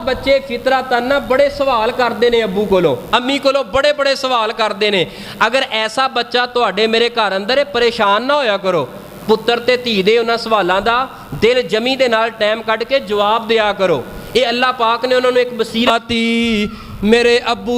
बच्चे फितरतन ना बड़े सवाल करते हैं अब्बू कोलों अम्मी कोलों बड़े बड़े सवाल करते हैं। अगर ऐसा बच्चा तुहाडे मेरे घर अंदर है, परेशान ना होया करो। पुत्र ते धी दे उन्हां सवालों का दिल जमी दे नाल टाइम कढ के जवाब दिया करो। ये अल्लाह पाक ने उन्होंने एक बसीरत मेरे अब्बू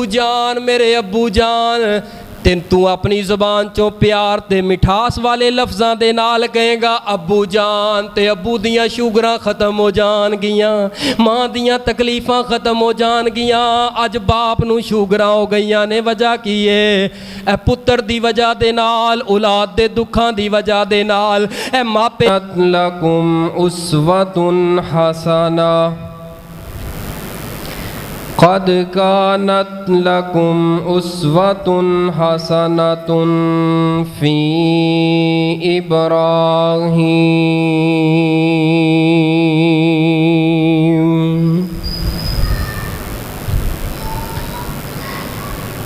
जान ते तू अपनी ज़बान चों प्यार ते मिठास वाले लफ्ज़ां दे नाल कहेगा अब्बू जान, ते अब्बू दियां शुगरां ख़त्म हो जाणगियां, मां दियां तकलीफ़ां ख़त्म हो जाणगियां। अज बाप नूं शुगरां हो गईयां ने, वजह की है? ए पुत्र दी वजह दे नाल, औलाद दे दुखां दी वजह दे नाल। ए मापे लकुम उस्वतुन हसना क़द कानत लकुम उस्वतुन हसनतुन फ़ी इब्राहीम।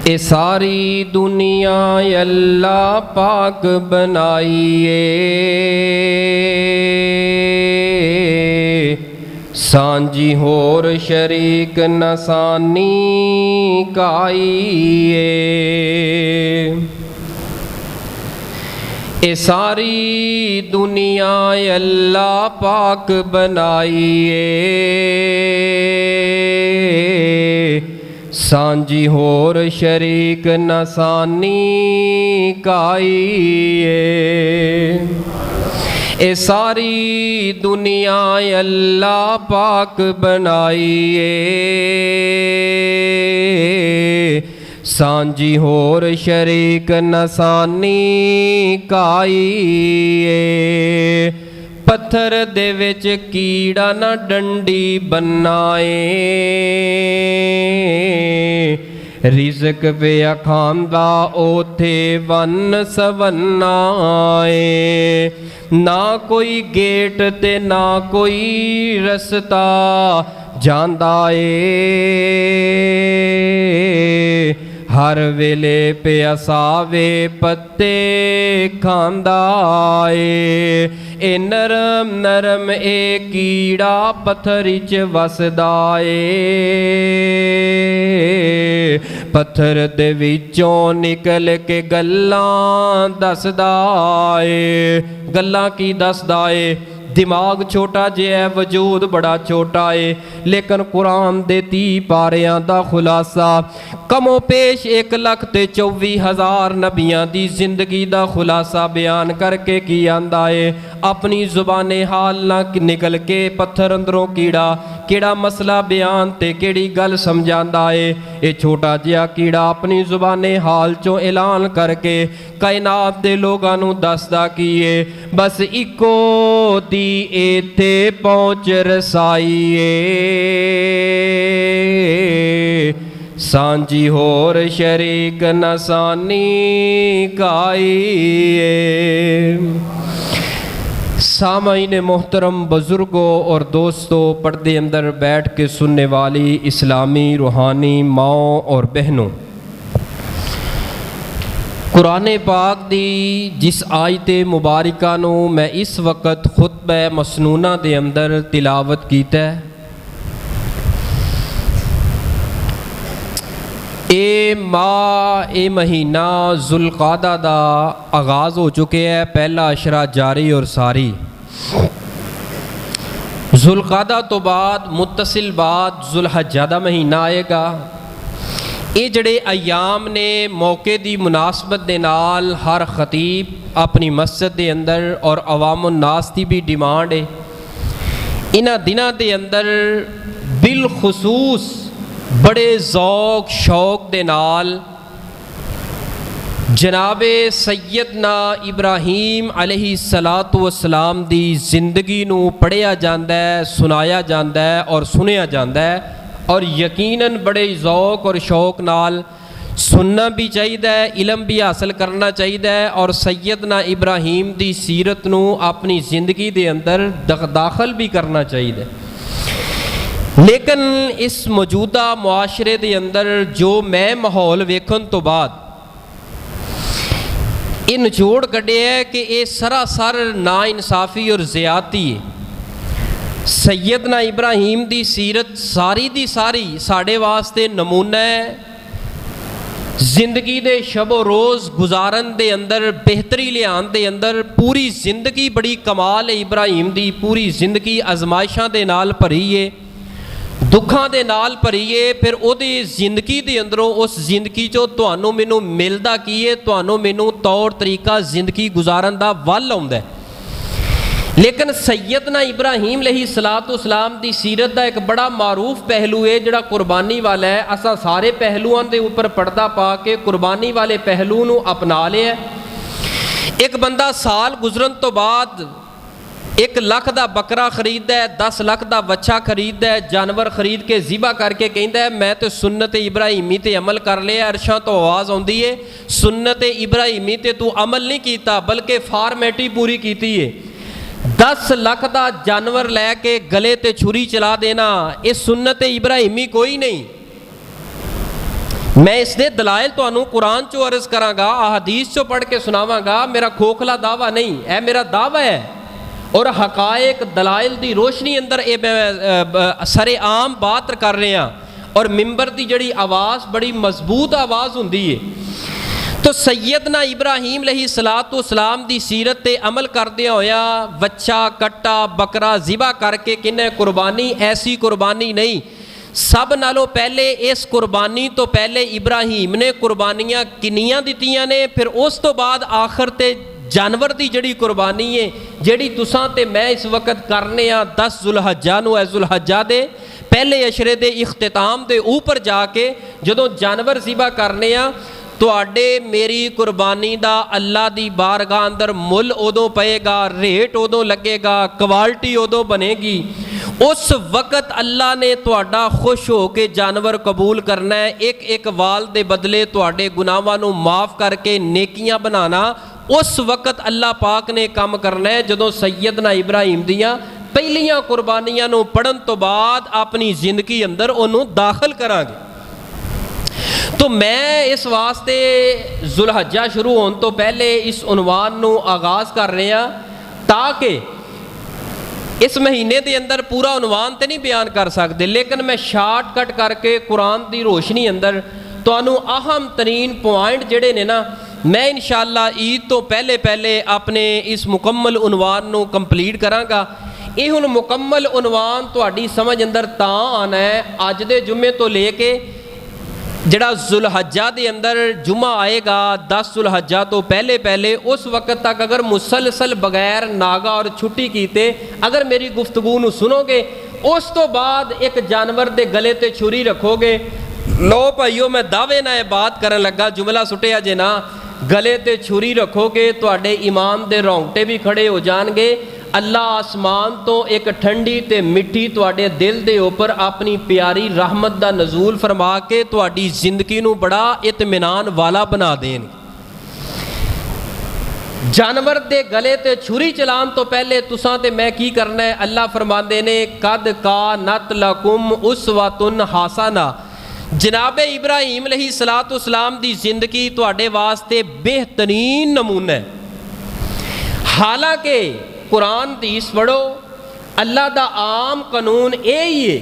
ए सारी दुनिया अल्लाह पाक बनाइए, सांझी होर शरीक नसानी काइए। ए सारी दुनिया अल्लाह पाक बनाइए, सांझी होर शरीक नसानी काइए। ए सारी दुनिया अल्लाह पाक बनाइए, सांझी होर शरीक नसानी काइए। पत्थर दे विच कीड़ा ना डंडी बनाए, रिज़क पिया खांदा ओथे वन सवन्नाए। ना कोई गेट ते ना कोई रस्ता जांदा ए, हर वेले पिया सावे पत्ते खांदा ए। ए नरम नरम ए कीड़ा पत्थर च वसदा ए, पत्थर दे विचों निकल के गल्लां दसदा ए। गल्लां की दसदा ए? दिमाग छोटा जिहा है, वजूद बड़ा छोटा है, लेकिन कुरान दे 30 पारियां दा खुलासा कमो पेश 1,24,000 नबियां दी जिंदगी दा खुलासा बयान करके की आंदा है। अपनी जुबाने हाल ना निकल के पत्थर अंदरों कीड़ा केड़ा मसला बयान ते केड़ी गल समझांदा है। ये छोटा जिहा कीड़ा अपनी जुबाने हाल चों ऐलान करके कायनात दे लोगां नूं दसदा की है, बस इको दी इत्थे पहुंच रसाईए, सांझी होर शरीक नसानी काइए। सामाईन मोहतरम, बुज़ुर्गों और दोस्तों, पर्दे अंदर बैठ के सुनने वाली इस्लामी रूहानी माओं और बहनों, कुरान पाक दी जिस आयत मुबारका नू मैं इस वक्त खुतबा मसनूना दे अंदर तिलावत कीता है, ए माह ए महीना जुल्क़ादा दा आगाज़ हो चुके है। पहला अशरा जारी और सारी। जुल्क़ादा तो बाद मुत्तसिल बाद जुल्हज्जा दा महीना आएगा। ये जड़े अयाम ने मौके दी मुनासबत दे नाल हर खतीब अपनी मस्जिद दे अंदर और अवामुन नास दी भी डिमांड है, इन्हां दिनां दे अंदर बिलखुसूस बड़े ज़ौक शौक दे नाल जनाबे सैयदना इब्राहीम अलैहिस्सलातु वस्सलाम दी जिंदगी नू पढ़िया जांदा है, सुनाया जांदा है और सुनिया जांदा है, और यकीनन बड़े ज़ौक और शौक नाल सुनना भी चाहिए, इलम भी हासिल करना चाहिए और सैयदना इब्राहीम दी सीरत नू अपनी ज़िंदगी दे अंदर दाखिल भी करना चाहिए। लेकिन इस मौजूदा मुआशरे दे अंदर जो मैं माहौल वेखन तो बाद ये निचोड़ कढ़िया है कि ये सरासर ना इंसाफी और ज़्यादती है। ਸੈਯਦਨਾ ਇਬਰਾਹੀਮ ਦੀ ਸੀਰਤ ਸਾਰੀ ਦੀ ਸਾਰੀ ਸਾਡੇ ਵਾਸਤੇ ਨਮੂਨਾ ਹੈ। ਜ਼ਿੰਦਗੀ ਦੇ ਸ਼ਬੋ ਰੋਜ਼ ਗੁਜ਼ਾਰਨ ਦੇ ਅੰਦਰ, ਬਿਹਤਰੀ ਲਿਆਉਣ ਦੇ ਅੰਦਰ ਪੂਰੀ ਜ਼ਿੰਦਗੀ ਬੜੀ ਕਮਾਲ ਹੈ ਇਬਰਾਹੀਮ ਦੀ। ਪੂਰੀ ਜ਼ਿੰਦਗੀ ਅਜ਼ਮਾਇਸ਼ਾਂ ਦੇ ਨਾਲ ਭਰੀ ਏ, ਦੁੱਖਾਂ ਦੇ ਨਾਲ ਭਰੀ ਏ। ਫਿਰ ਉਹਦੀ ਜ਼ਿੰਦਗੀ ਦੇ ਅੰਦਰੋਂ, ਉਸ ਜ਼ਿੰਦਗੀ 'ਚੋਂ ਤੁਹਾਨੂੰ ਮੈਨੂੰ ਮਿਲਦਾ ਕੀ ਏ? ਤੁਹਾਨੂੰ ਮੈਨੂੰ ਤੌਰ ਤਰੀਕਾ ਜ਼ਿੰਦਗੀ ਗੁਜ਼ਾਰਨ ਦਾ ਵੱਲ ਆਉਂਦਾ। ਲੇਕਿਨ ਸੈਯਦਨਾ ਇਬਰਾਹੀਮ अलैहिस्सलाम ਦੀ ਸੀਰਤ ਦਾ ਇੱਕ ਬੜਾ ਮਾਰੂਫ ਪਹਿਲੂ ਹੈ ਜਿਹੜਾ ਕੁਰਬਾਨੀ ਵਾਲਾ ਹੈ। ਅਸਾਂ ਸਾਰੇ ਪਹਿਲੂਆਂ ਦੇ ਉੱਪਰ ਪਰਦਾ ਪਾ ਕੇ ਕੁਰਬਾਨੀ ਵਾਲੇ ਪਹਿਲੂ ਨੂੰ ਅਪਣਾ ਲਿਆ। ਇੱਕ ਬੰਦਾ ਸਾਲ ਗੁਜ਼ਰਨ ਤੋਂ ਬਾਅਦ 1 ਲੱਖ ਦਾ ਬੱਕਰਾ ਖਰੀਦਦਾ ਹੈ, 10 ਲੱਖ ਦਾ ਵੱਛਾ ਖਰੀਦਦਾ ਹੈ, ਜਾਨਵਰ ਖਰੀਦ ਕੇ ਜ਼ਿਬਾ ਕਰਕੇ ਕਹਿੰਦਾ ਹੈ ਮੈਂ ਤੇ ਸੁन्नत ਇਬਰਾਹੀਮੀ ਤੇ ਅਮਲ ਕਰ ਲਿਆ। ਅਰਸ਼ਾਂ ਤੋਂ ਆਵਾਜ਼ ਆਉਂਦੀ ਹੈ ਸੁन्नत ਇਬਰਾਹੀਮੀ ਤੇ ਤੂੰ ਅਮਲ ਨਹੀਂ ਕੀਤਾ ਬਲਕਿ ਫਾਰਮੈਲਿਟੀ ਪੂਰੀ ਕੀਤੀ ਹੈ। 10 ਲੱਖ ਦਾ ਜਾਨਵਰ ਲੈ ਕੇ ਗਲੇ ਤੇ ਛੁਰੀ ਚਲਾ ਦੇਣਾ, ਇਹ ਸੁन्नत ਇਬਰਾਹੀਮੀ ਕੋਈ ਨਹੀਂ। ਮੈਂ ਇਸ ਦੇ ਦਲਾਇਲ ਤੁਹਾਨੂੰ ਕੁਰਾਨ ਚੋਂ ਅਰਜ਼ ਕਰਾਂਗਾ, ਅਹਾਦੀਸ ਚੋਂ ਪੜ੍ਹ ਕੇ ਸੁਣਾਵਾਂਗਾ। ਮੇਰਾ ਖੋਖਲਾ ਦਾਵਾ ਨਹੀਂ, ਇਹ ਮੇਰਾ ਦਾਵਾ ਹੈ ਔਰ ਹਕਾਇਕ ਦਲਾਇਲ ਦੀ ਰੋਸ਼ਨੀ ਅੰਦਰ ਇਹ ਸਰੇ ਆਮ ਬਾਤ ਕਰ ਰਹੇ ਹਾਂ। ਔਰ ਮਿੰਬਰ ਦੀ ਜਿਹੜੀ ਆਵਾਜ਼ ਬੜੀ ਮਜ਼ਬੂਤ ਆਵਾਜ਼ ਹੁੰਦੀ ਹੈ। तो सैयदना इब्राहीम अलैहिस्सलाम दी सीरत ते अमल करदे होया बच्चा कट्टा बकरा ज़िबा करके किन्ने कुर्बानी, ऐसी कुर्बानी नहीं। सब नालों पहले इस कुर्बानी तो पहले इब्राहीम ने कुर्बानियाँ किन्नियां दित्तियां ने, फिर उस तो बाद आखिर ते जानवर की जिहड़ी कुर्बानी है जिहड़ी तुसां ते मैं इस वक्त करने आ 10 जुलहज्जा नूं, जुलहज्जा दे पहले अशरे दे इख्तिताम दे ऊपर जाके जदों जानवर ज़िबा करने आ, तुहाडे मेरी कुर्बानी दा अल्लाह दी बारगाह अंदर मुल उदों पएगा, रेट उदों लगेगा, क्वालिटी उदों बनेगी। उस वक्त अल्लाह ने तुहाडा खुश हो के जानवर कबूल करना है। एक एक वाल दे बदले तुहाडे गुनाहां नूं माफ़ करके नेकियां बनाना। उस वक्त अल्लाह पाक ने काम करना है जदों सैयदना इब्राहीम दियां पहलियां कुर्बानियां नूं पढ़न तो बाद अपनी जिंदगी अंदर उन्हों दाखिल करांगे। तो मैं इस वास्ते जुलहज्जा शुरू होने तो पहले इस उनवान नूं आगाज़ कर रहे हैं ताकि इस महीने के अंदर पूरा उनवान तो नहीं बयान कर सकते, लेकिन मैं शार्टकट करके कुरान की रोशनी अंदर तुहानू अहम तरीन पॉइंट जिहड़े ने ना, मैं इंशाअल्लाह ईद तो पहले पहले अपने इस मुकम्मल उनवान नूं कंप्लीट करांगा। ये हुण मुकम्मल उनवान तुहाडी समझ अंदर तां आना है अज दे जुम्मे तो लेके जिहड़ा जुलहज्जा दे अंदर जुम्मा आएगा 10 जुलहज्जा तो पहले पहले उस वक्त तक अगर मुसलसल बगैर नागा और छुट्टी कीते अगर मेरी गुफ्तगू नूं सुनोगे, उस तो बाद एक जानवर दे गले ते छुरी रखोगे। लो भाईओ मैं दावे नाल बात करन लगा, जुमला सुटिया जे ना, गले ते छुरी रखोगे तुहाडे ईमान दे रोंगटे भी खड़े हो जाणगे। अल्लाह आसमान तो एक ठंडी ते मिठी तुहाडे दिल दे उपर अपनी प्यारी रहमत दा नज़ूल फरमा के तुहाडी जिंदगी नूं बड़ा इत्मीनान वाला बना देन। जानवर दे गले ते छुरी चलान तो पहले तुसां ते मैं की करना है, अल्लाह फरमांदे ने कद कानत लकुम उस्वतुन हसना। जनाबे इब्राहीम अलैहिस्सलाम दी जिंदगी तुहाडे वास्ते बेहतरीन नमूना है। हालांकि कुरान हदीस पढ़ो, अल्लाह दा आम कानून यही है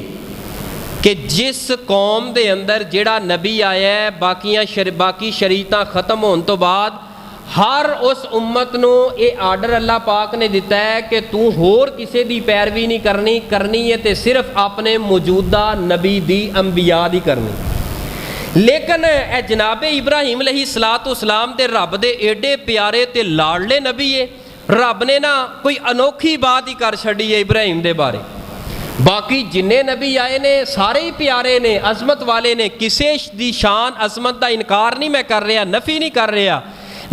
कि जिस कौम दे अंदर जिहड़ा नबी आया है बाकी शरीयतां खत्म होने तो बाद हर उस उम्मत नूं ये आर्डर अल्लाह पाक ने दिता है कि तू होर किसी दी पैरवी नहीं करनी है तो सिर्फ अपने मौजूदा नबी दी अंबिया दी करनी। लेकिन ए जनाबे इब्राहीम अलैहिस्सलाम दे रब दे एडे प्यारे ते लाडले नबी है, रब ने ना कोई अनोखी बात ही कर छड़ी है इब्राहीम दे बारे। बाकी जिन्ने नबी आए ने सारे ही प्यारे ने, अजमत वाले ने, किसी दी शान अजमत का इनकार नहीं मैं कर रहा, नफ़ी नहीं कर रहा।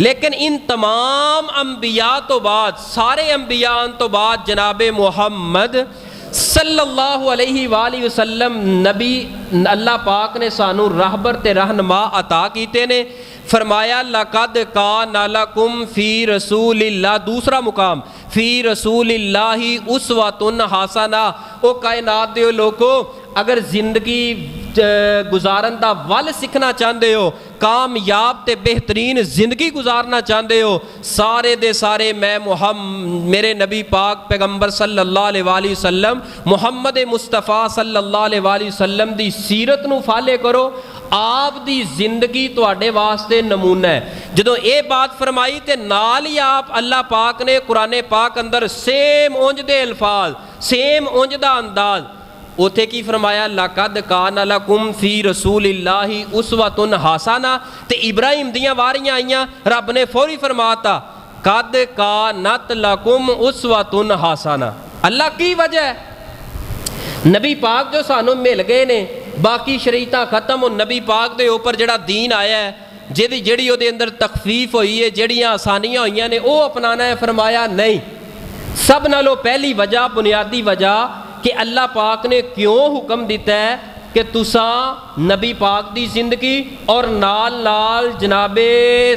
लेकिन इन तमाम अंबिया तो बाद, सारे अंबिया तो बाद जनाबे मुहम्मद सल्लल्लाहु अलैहि वसल्लम नबी अल्लाह पाक ने सानू रहबर ते रहनुमा अता कीते ने। फरमाया लक़द काना लकुम फ़ी रसूलिल्लाह, दूसरा मुकाम फ़ी रसूलिल्लाहि उस्वतुन हसना। ओ कायनात दे लोगो, अगर जिंदगी ਗੁਜ਼ਾਰਨ ਦਾ ਵੱਲ ਸਿੱਖਣਾ ਚਾਹੁੰਦੇ ਹੋ, ਕਾਮਯਾਬ ਤੇ ਬਿਹਤਰੀਨ ਜ਼ਿੰਦਗੀ ਗੁਜ਼ਾਰਨਾ ਚਾਹੁੰਦੇ ਹੋ, ਸਾਰੇ ਦੇ ਸਾਰੇ ਮੈਂ ਮੇਰੇ ਨਬੀ ਪਾਕ ਪੈਗੰਬਰ ਸੱਲੱਲਾਹੁ ਅਲੈहि ਵਸੱਲਮ ਮੁਹੰਮਦ ਮੁਸਤਫਾ ਸੱਲੱਲਾਹੁ ਅਲੈहि ਵਸੱਲਮ ਦੀ ਸੀਰਤ ਨੂੰ ਫਾਲੇ ਕਰੋ। ਆਪ ਦੀ ਜ਼ਿੰਦਗੀ ਤੁਹਾਡੇ ਵਾਸਤੇ ਨਮੂਨਾ ਹੈ। ਜਦੋਂ ਇਹ ਬਾਤ ਫਰਮਾਈ ਤੇ ਨਾਲ ਹੀ ਆਪ ਅੱਲਾਹ ਪਾਕ ਨੇ ਕੁਰਾਨ ਪਾਕ ਅੰਦਰ ਸੇਮ ਉਂਝ ਦੇ ਅਲਫਾਜ਼, ਸੇਮ ਉਂਝ ਦਾ ਅੰਦਾਜ਼, ਉੱਥੇ ਕੀ ਫਰਮਾਇਆ, ਲਕਦ ਕਾਨ ਲਕੁਮ ਫੀ ਰਸੂਲਿल्लाहि ਉਸਵਤੁਨ ਹਸਨਾ। ਤੇ ਇਬਰਾਹੀਮ ਦੀਆਂ ਵਾਰੀਆਂ ਆਈਆਂ, ਰੱਬ ਨੇ ਫੌਰੀ ਫਰਮਾਤਾ ਕਦ ਕਾਨਤ ਲਕੁਮ ਉਸਵਤੁਨ ਹਸਨਾ। ਅੱਲਾਹ ਕੀ ਵਜ੍ਹਾ ਹੈ, ਨਬੀ ਪਾਕ ਜੋ ਸਾਨੂੰ ਮਿਲ ਗਏ ਨੇ, ਬਾਕੀ ਸ਼ਰੀਅਤਾਂ ਖਤਮ, ਉਹ ਨਬੀ ਪਾਕ ਦੇ ਉੱਪਰ ਜਿਹੜਾ ਦੀਨ ਆਇਆ ਹੈ, ਜਿਹੜੀ ਉਹਦੇ ਅੰਦਰ ਤਖਫੀਫ ਹੋਈ ਹੈ, ਜਿਹੜੀਆਂ ਆਸਾਨੀਆਂ ਹੋਈਆਂ ਨੇ, ਉਹ ਅਪਣਾਣਾ ਹੈ। ਫਰਮਾਇਆ ਨਹੀਂ, ਸਭ ਨਾਲੋਂ ਪਹਿਲੀ ਵਜ੍ਹਾ, ਬੁਨਿਆਦੀ ਵਜ੍ਹਾ کہ اللہ پاک نے کیوں حکم دیتا ہے کہ تساں نبی پاک دی زندگی اور نال نال جناب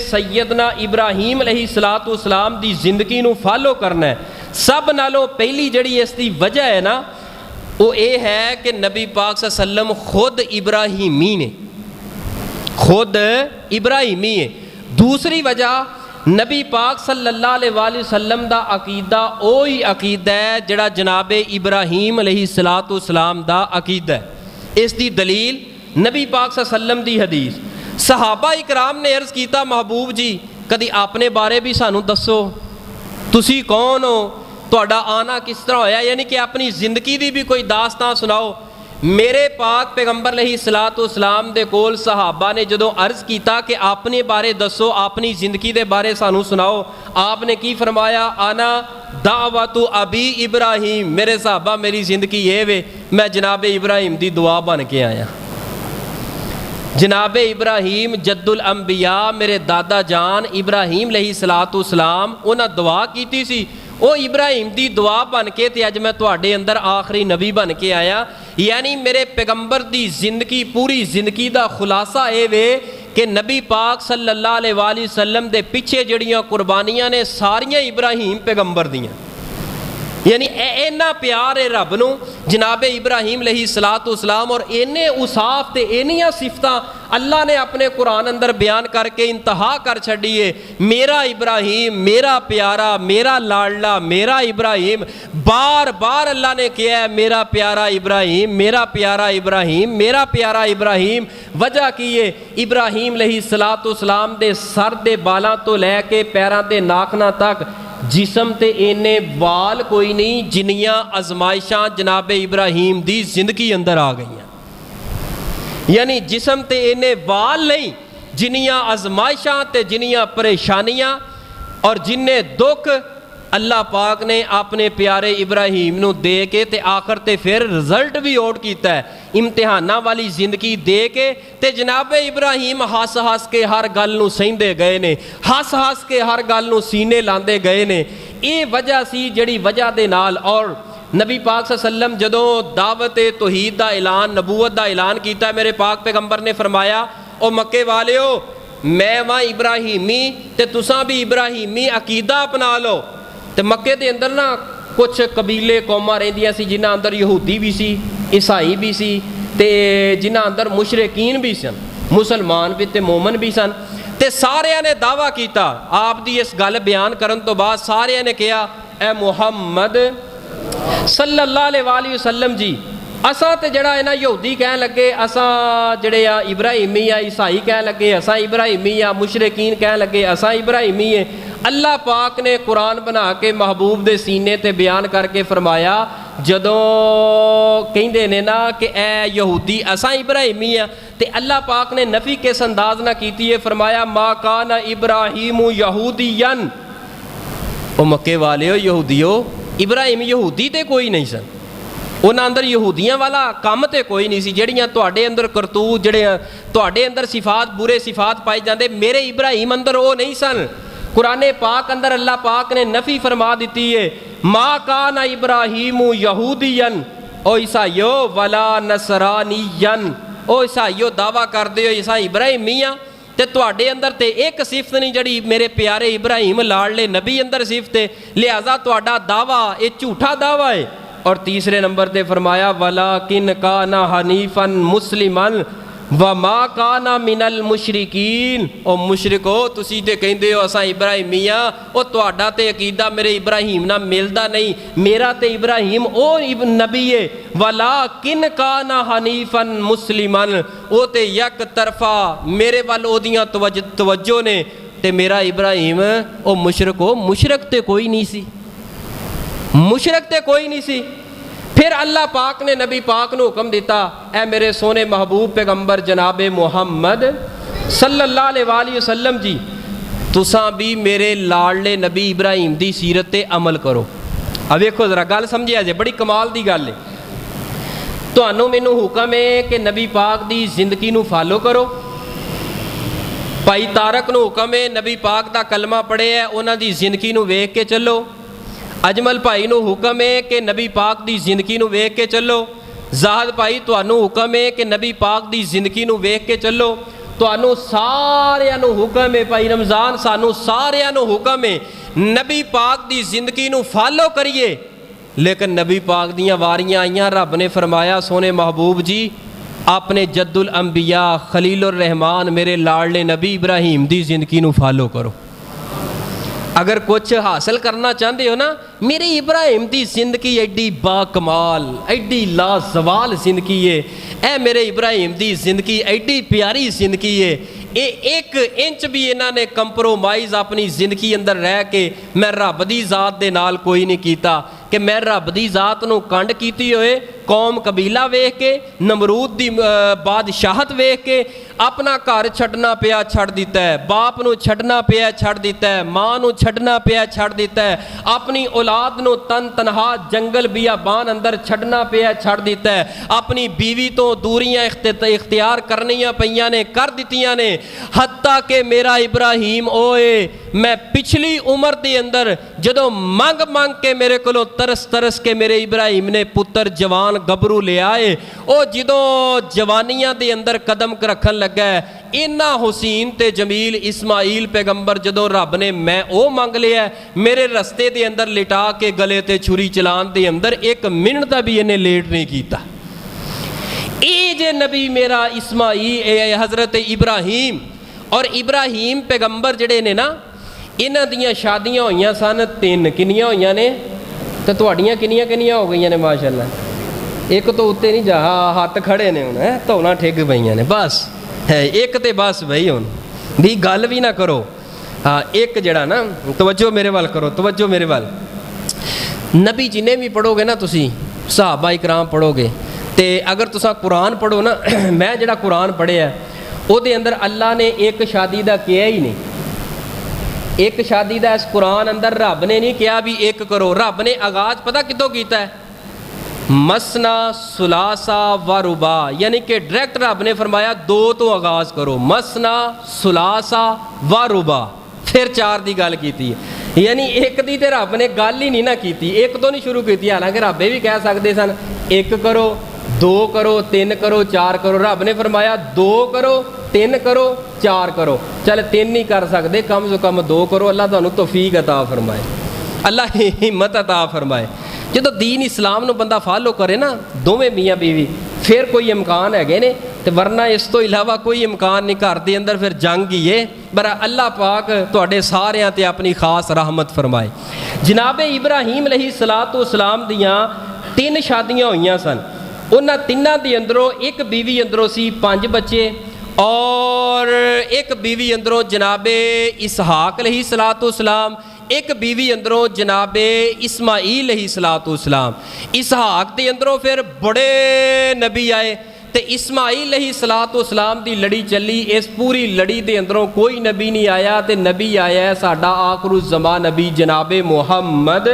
سیدنا ابراہیم علیہ السلام دی زندگی نو فالو کرنا ہے۔ سب نالوں پہلی جڑی اس دی وجہ ہے نا، وہ یہ ہے کہ نبی پاک صلی اللہ علیہ وسلم خود ابراہیمی نے، خود ابراہیمی ہے۔ دوسری وجہ، نبی پاک صلی اللہ علیہ وآلہ وسلم دا عقیدہ اوہی عقیدہ ہے جڑا جناب ابراہیم علیہ السلام دا عقیدہ ہے۔ اس دی دلیل نبی پاک صلی اللہ علیہ وسلم دی حدیث۔ صحابہ اکرام نے عرض کیتا محبوب جی کدی اپنے بارے بھی سانو دسو، تسی کون ہو، تہاڈا آنا کس طرح ہویا، یعنی کہ اپنی زندگی دی بھی کوئی داستان سناؤ۔ میرے پاک پیغمبر علیہ السلام دے کول صحابہ نے جدوں عرض کیتا کہ اپنے بارے دسو، اپنی زندگی دے بارے سانو سناؤ، آپ نے کی فرمایا، انا دعوت ابی ابراہیم، میرے صحابہ میری زندگی یہ وے، میں جناب ابراہیم دی دعا بن کے آیا۔ جناب ابراہیم جد الانبیاء، میرے دادا جان ابراہیم علیہ السلام انہاں دعا کیتی سی، وہ ابراہیم دی دعا بن کے تے اج میں تواڈے اندر آخری نبی بن کے آیا۔ یعنی میرے پیغمبر دی زندگی، پوری زندگی دا خلاصہ اے وے کہ نبی پاک صلی اللہ علیہ وآلہ وسلم دے پیچھے جڑیاں قربانیاں نے ساریاں ابراہیم پیغمبر دیاں۔ یعنی اینا پیار ہے رب نو جناب ابراہیم علیہ السلام، اور اینے اوصاف تے اینیاں صفتاں اللہ نے اپنے قرآن اندر بیان کر کے انتہا کر چھڑیے۔ میرا ابراہیم، میرا پیارا، میرا لاڈلا، میرا ابراہیم، بار بار اللہ نے کیا ہے میرا پیارا ابراہیم، میرا پیارا ابراہیم، میرا پیارا ابراہیم۔ وجہ کی ہے ابراہیم علیہ السلام دے سر دے بالاں تو لے کے پیراں دے ناخناں تک جسم تے اینے وال کوئی نہیں جنیاں ازمائشاں جناب ابراہیم دی زندگی اندر آ گئیاں۔ یعنی جسم تے اینے وال نہیں جنیاں ازمائشاں تے جنیاں پریشانیاں اور جننے دکھ اللہ پاک نے اپنے پیارے ابراہیم نو دے کے تے آخر تے پھر رزلٹ بھی اوٹ کیتا ہے، امتحاناں والی زندگی دے کے تے جناب ابراہیم ہس ہس کے ہر گل نو سہندے گئے نے، ہس ہس کے ہر گل نو سینے لاندے گئے نے۔ اے وجہ سی جڑی وجہ دے نال، اور نبی پاک صلی اللہ علیہ وسلم جدوں دعوت توحید دا اعلان، نبوت دا اعلان کیتا ہے، میرے پاک پیغمبر نے فرمایا او مکے والیو میں وہاں ابراہیمی تے تساں بھی ابراہیمی عقیدہ اپنا لو۔ تے مکے دے اندر نا کچھ قبیلے قوماں رہندیاں سی جنہاں اندر یہودی بھی سی، عیسائی بھی سی، تے جنہاں اندر مشرکین بھی سن، مسلمان بھی تے مومن بھی سن۔ تے سارے نے دعویٰ کیتا، آپ دی اس گل بیان کرن تو بعد سارے نے کہا اے محمد صلی اللہ علیہ وآلہ وسلم جی، اساں تے جڑا ہے نا یہودی کہن لگے اساں جڑے آ ابراہیمی آ، عیسائی کہن لگے اساں ابراہیمی آ، مشرکین کہن لگے اساں ابراہیمی ہیں۔ اللہ پاک نے قرآن بنا کے محبوب دے سینے تے بیان کر کے فرمایا جدوں کہندے نے نا کہ اے یہودی اساں ابراہیمی ہیں، تے اللہ پاک نے نفی کس انداز نہ کیتی ہے، فرمایا ما کان ابراہیم یہودین۔ او مکے والے ہو یہودیو، ابراہیم یہودی تے کوئی نہیں سن، انہاں اندر یہودیاں والا کام تے کوئی نہیں سی، جڑیاں تواڈے اندر کرتوت، جڑے تواڈے اندر صفات برے صفات پائے جاندے، میرے ابراہیم اندر وہ نہیں سن۔ قرآن پاک اندر اللہ پاک نے نفی فرما دیتی ہے، ما کان ابراہیم یہودین، او عیسائیو ولا نصرانین، او عیسائیو دعویٰ کر دے ہو عیسائی ابراہیمیاں، تے تواڈے اندر تے ایک صفت نہیں جڑی میرے پیارے ابراہیم لاڈلے نبی اندر صفت ہے، لہذا تواڈا دعویٰ یہ جھوٹا دعویٰ ہے۔ और तीसरे नंबर पर फरमाया वलाकिन काना हनीफन मुस्लिमन व मा काना मिनल मुशरिकीन। और मुशरिको तुसी ते कहंदे हो असां इब्राहिमी हाँ, और तुहाडा ते अकीदा मेरे इब्राहिम नाल मिलदा नहीं, मेरा ते इब्राहिम ओ नबी है। वलाकिन काना हनीफन मुस्लिमन, ओ ते यक तरफा मेरे वल ओदियां तवज्जो ने, ते मेरा इब्राहिम ओ मुशरक हो, मुशरक ते कोई नहीं सी, मुशरक ते कोई नहीं सी। फिर अल्लाह पाक ने नबी पाक नूं हुक्म दिता, ऐ मेरे सोने महबूब पैगंबर जनाब मुहम्मद सल्लल्लाहु अलैहि वसल्लम जी, तुसां भी मेरे लाडले नबी इब्राहिम दी सीरत ते अमल करो। अब वेखो जरा गल समझिया जे, बड़ी कमाल दी गल है। तुहानूं मैनूं हुक्म है कि नबी पाक दी जिंदगी नूं फॉलो करो। भाई तारक नूं हुक्म है नबी पाक दा कलमा पढ़े है, उन्हां दी जिंदगी नूं वेख के चलो। अजमल भाई नूं हुक्म है कि नबी पाक दी जिंदगी नूं वेख के चलो। जाहद भाई तुहानूं हुक्म है कि नबी पाक दी जिंदगी नूं वेख के चलो। तुहानूं सारिआं नूं हुक्म है, भाई रमज़ान सानूं सारिआं नूं हुक्म है नबी पाक दी जिंदगी नूं फॉलो करिए। लेकिन नबी पाक दियां वारियां आईयां, रब ने फरमाया सोने महबूब जी अपने जद्दुल अंबिया खलीलुर रहमान मेरे लाडले नबी इब्राहिम दी जिंदगी नूं फॉलो करो। अगर कुछ हासिल करना चाहते हो ना, मेरे इब्राहिम दी जिंदगी एडी बाकमाल एडी लाजवाल जिंदगी है, ए मेरे इब्राहिम दी जिंदगी एडी प्यारी जिंदगी है। ये एक इंच भी इन्होंने कंप्रोमाइज़ अपनी जिंदगी अंदर रह के मैं रब दी जात दे नाल कोई नहीं कीता कि मैं रब दी जात नूं कंड कीती होए। कौम कबीला वेख के, नमरूद दी बादशाहत वेख के अपना घर छड्डना पिया छड्ड दिता है, बाप नूं छड्डना पिया छड्ड दिता है, माँ नूं छड्डना पिया छड्ड दिता है, अपनी औलाद नूं तन तनहा जंगल बियाबान अंदर छड्डना पिया छड्ड दिता है, अपनी बीवी तो दूरियां इख्तियार करनियां पईयां ने कर दित्तियां ने। हत्ता के मेरा इब्राहिम ओए मैं पिछली उम्र के अंदर जदों मंग मंग के मेरे को तरस तरस के मेरे इब्राहिम ने पुत्र जवान गबरू ले आए, ओ जदों जवानियां दे अंदर कदम रखन लगा है, इन्ना हुसैन ते जमील इस्माइल पैगंबर जदों रब ने मैं ओ मंग लिया मेरे रस्ते दे अंदर लिटा के गले ते छुरी चलान दे अंदर एक मिनट का भी इन्हें लेट नहीं किया। ये जे नबी मेरा इस्माइल हज़रत इब्राहिम और इब्राहिम पैगंबर जड़े ने ना, इन्हां दियां शादियां होईयां सन 3, किनियां होईयां ने तो तुहाड़ियां किनियां किनियां हो गई ने माशाअल्लाह। एक तो उत्ते नहीं जा हाथ खड़े ने हुण धौना ठिग पईयां ने बस है एक तो बस बई हुण भी गल भी ना करो। हाँ एक जड़ा ना तवज्जो मेरे वाल करो, तवज्जो मेरे वाल। नबी जिन्हें भी पढ़ोगे ना तुसी सहाबा इकराम पढ़ोगे तो अगर तुसा कुरान पढ़ो ना मैं जड़ा कुरान पढ़िया ਉਹਦੇ अंदर अल्लाह ने एक शादी का किया ही नहीं, एक शादी का इस कुरान अंदर रब ने नहीं किया भी एक करो। रब ने आगाज पता कितों किया है, मसना सुलासा व रुबा, यानी कि डायरेक्ट रब ने फरमाया 2 तो आगाज करो, मसना सुलासा व रुबा, फिर 4 की गल की, यानी एक दी ते रब ने गल ही नहीं ना की, एक तो नहीं शुरू की। हालांकि रब ये भी कह सकते सन एक करो 2 करो 3 करो 4 करो, रब ने फरमाया 2 करो 3 करो 4 करो। चल 3 नहीं कर सकते, कम से कम 2 करो। अल्लाह तुहानू तौफीक अता फरमाए, अल्लाह हिम्मत अता फरमाए। जो दीन इस्लाम नू बंदा फॉलो करे ना दोवें मियाँ बीवी, फिर कोई इम्कान है ने, तो वरना इस तो इलावा कोई इम्कान नहीं। घर के अंदर फिर जंग ही है। पर अल्लाह पाक तुहाडे सारियां ते अपनी खास रहमत फरमाए। जनाब इब्राहिम अलैहिस्सलाम दियां 3 शादियां होईयां सन। उन्हां 3 के अंदरों एक बीवी अंदरों सी 5 बच्चे, और एक बीवी अंदरों जनाबे इसहाक अलैहिस्सलाम, एक बीवी अंदरों जनाबे इस्माइल अलैहिस्सलाम। इसहाक के अंदरों फिर बड़े नबी आए तो इस्माइल अलैहिस्सलाम की लड़ी चली। इस पूरी लड़ी के अंदरों कोई नबी नहीं आया, तो नबी आया है साडा आखिरुज़्ज़मा नबी जनाबे मुहम्मद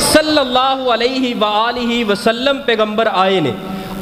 सल्लल्लाहु अलैहि वसल्लम पैगंबर आए ने।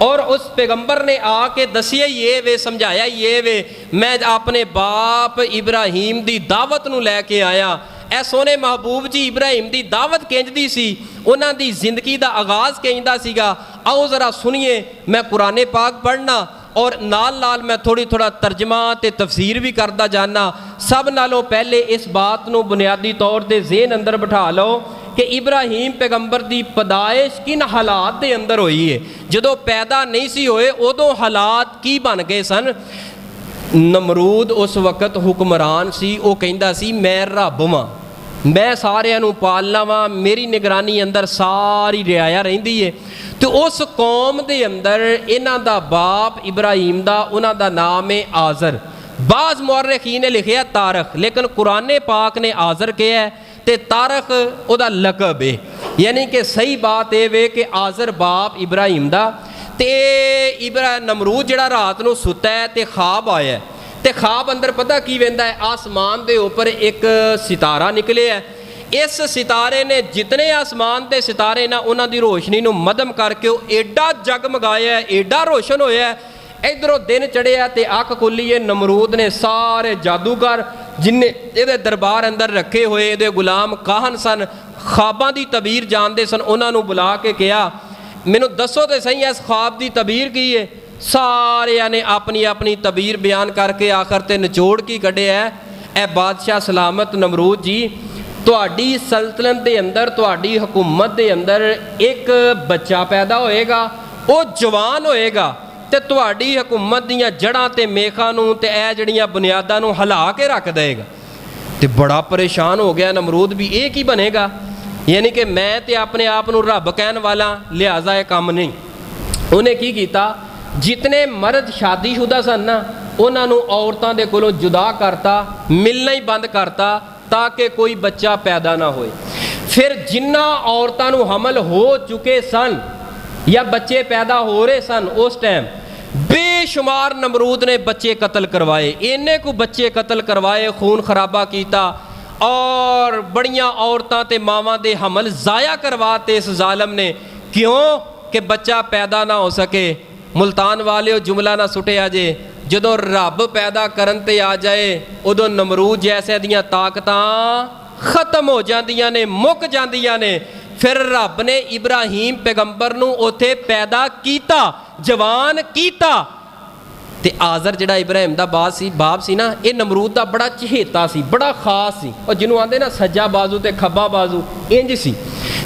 और उस पैगंबर ने आके दसिया ये वे, समझाया ये वे, मैं अपने बाप इब्राहिम की दावत नूं लैके आया। ऐ सोने महबूब जी इब्राहिम की दावत किंजदी सी, उन्हां दी जिंदगी का आगाज़ किंजदा सीगा। आओ ज़रा सुनिए, मैं कुरान पाक पढ़ना और नाल नाल मैं थोड़ा तर्जमा ते तफसीर भी करता जाना। सब नालों पहले इस बात नूं बुनियादी तौर पर ज़हन अंदर बिठा लो कि इब्राहीम पैगंबर की पैदाइश किन हालात के अंदर हुई है। जदों पैदा नहीं सी होए उदों हालात की बन गए सन। नमरूद उस वक्त हुक्मरान सी, वो कहंदा सी मैं रब वां, मैं सारिਆਂ ਨੂੰ पालना वा, मेरी निगरानी अंदर सारी रियाया रहिंदी है। तो उस कौम के अंदर इन्हां दा बाप इब्राहीम दा उन्हां दा नाम है आज़र। बाज़ मुअर्रिखीन ने लिखिया तारख, लेकिन कुरान पाक ने आज़र किया है तो तारख उहदा लकब है, यानी कि सही बात यह वे कि आज़र बाप इब्राहीम दा। ते नमरूद जिहड़ा रात नूं सुता है तो ख्वाब आया, तो ख्वाब अंदर पता की वेंदा है, आसमान के उपर एक सितारा निकले है। इस सितारे ने जितने आसमान के सितारे ना उन्हां दी रोशनी नूं मदम करके वो एडा जगमगाया है, एडा रोशन होया है। इधरों दिन चढ़िया तो अख खुली है। नमरूद ने सारे जादूगर जिन्ने ये दरबार अंदर रखे हुए ये गुलाम काहन सन, ख्वाबां की तबीर जानते सन, उन्होंने बुला के कहा मैनू दसो तो सही इस ख्वाब की तबीर की है। सारिया ने अपनी अपनी तबीर बयान करके आखिर ते निचोड़ की कढ़िया है, ए बादशाह सलामत नमरूद जी, तुहाडी सल्तनत के अंदर, तुहाडी हुकूमत के अंदर एक बच्चा पैदा होएगा, वो जवान होएगा तो तुहाडी हुकूमत दीयां जड़ां ते मेखां नूं ते ए जड़ियां बुनियादां नूं हिला के रख देगा। तो बड़ा परेशान हो गया नमरूद भी, ये की बनेगा, यानी कि मैं तो अपने आप नूं रब कहन वाला, लिहाजा ये काम नहीं। उन्हें की कीता, जितने मर्द शादीशुदा सन ना उन्होंने औरतों के कोलों जुदा करता, मिलना ही बंद करता ताकि कोई बच्चा पैदा ना होए। फिर जिन्ना औरतों को हमल हो चुके सन या बच्चे पैदा हो रहे सन उस टाइम बेशुमार नमरूद ने बच्चे कतल करवाए, इन्ने को बच्चे कतल करवाए, खून खराबा किया और बड़ियां औरतां ते मावां दे हमल ज़ाया करवाते इस जालम ने। क्यों कि बच्चा पैदा ना हो सके। मुल्तान वाले जुमला ना सुटिया जे, जदों रब पैदा करन ते आ जाए उदों नमरूद जैसे दियां ताकतां खत्म हो जांदियां ने, मुक जांदियां ने। फिर रब ने इब्राहीम पैगंबर नूं उत्थे पैदा कीता, जवान कीता। ते आज़र जिहड़ा इब्राहीम दा बाप सी ना, ये नमरूद दा बड़ा चहेता सी, बड़ा खास सी, और जिन्हों आंदे ना सज्जा बाजू ते खब्बा बाजू इंज सी।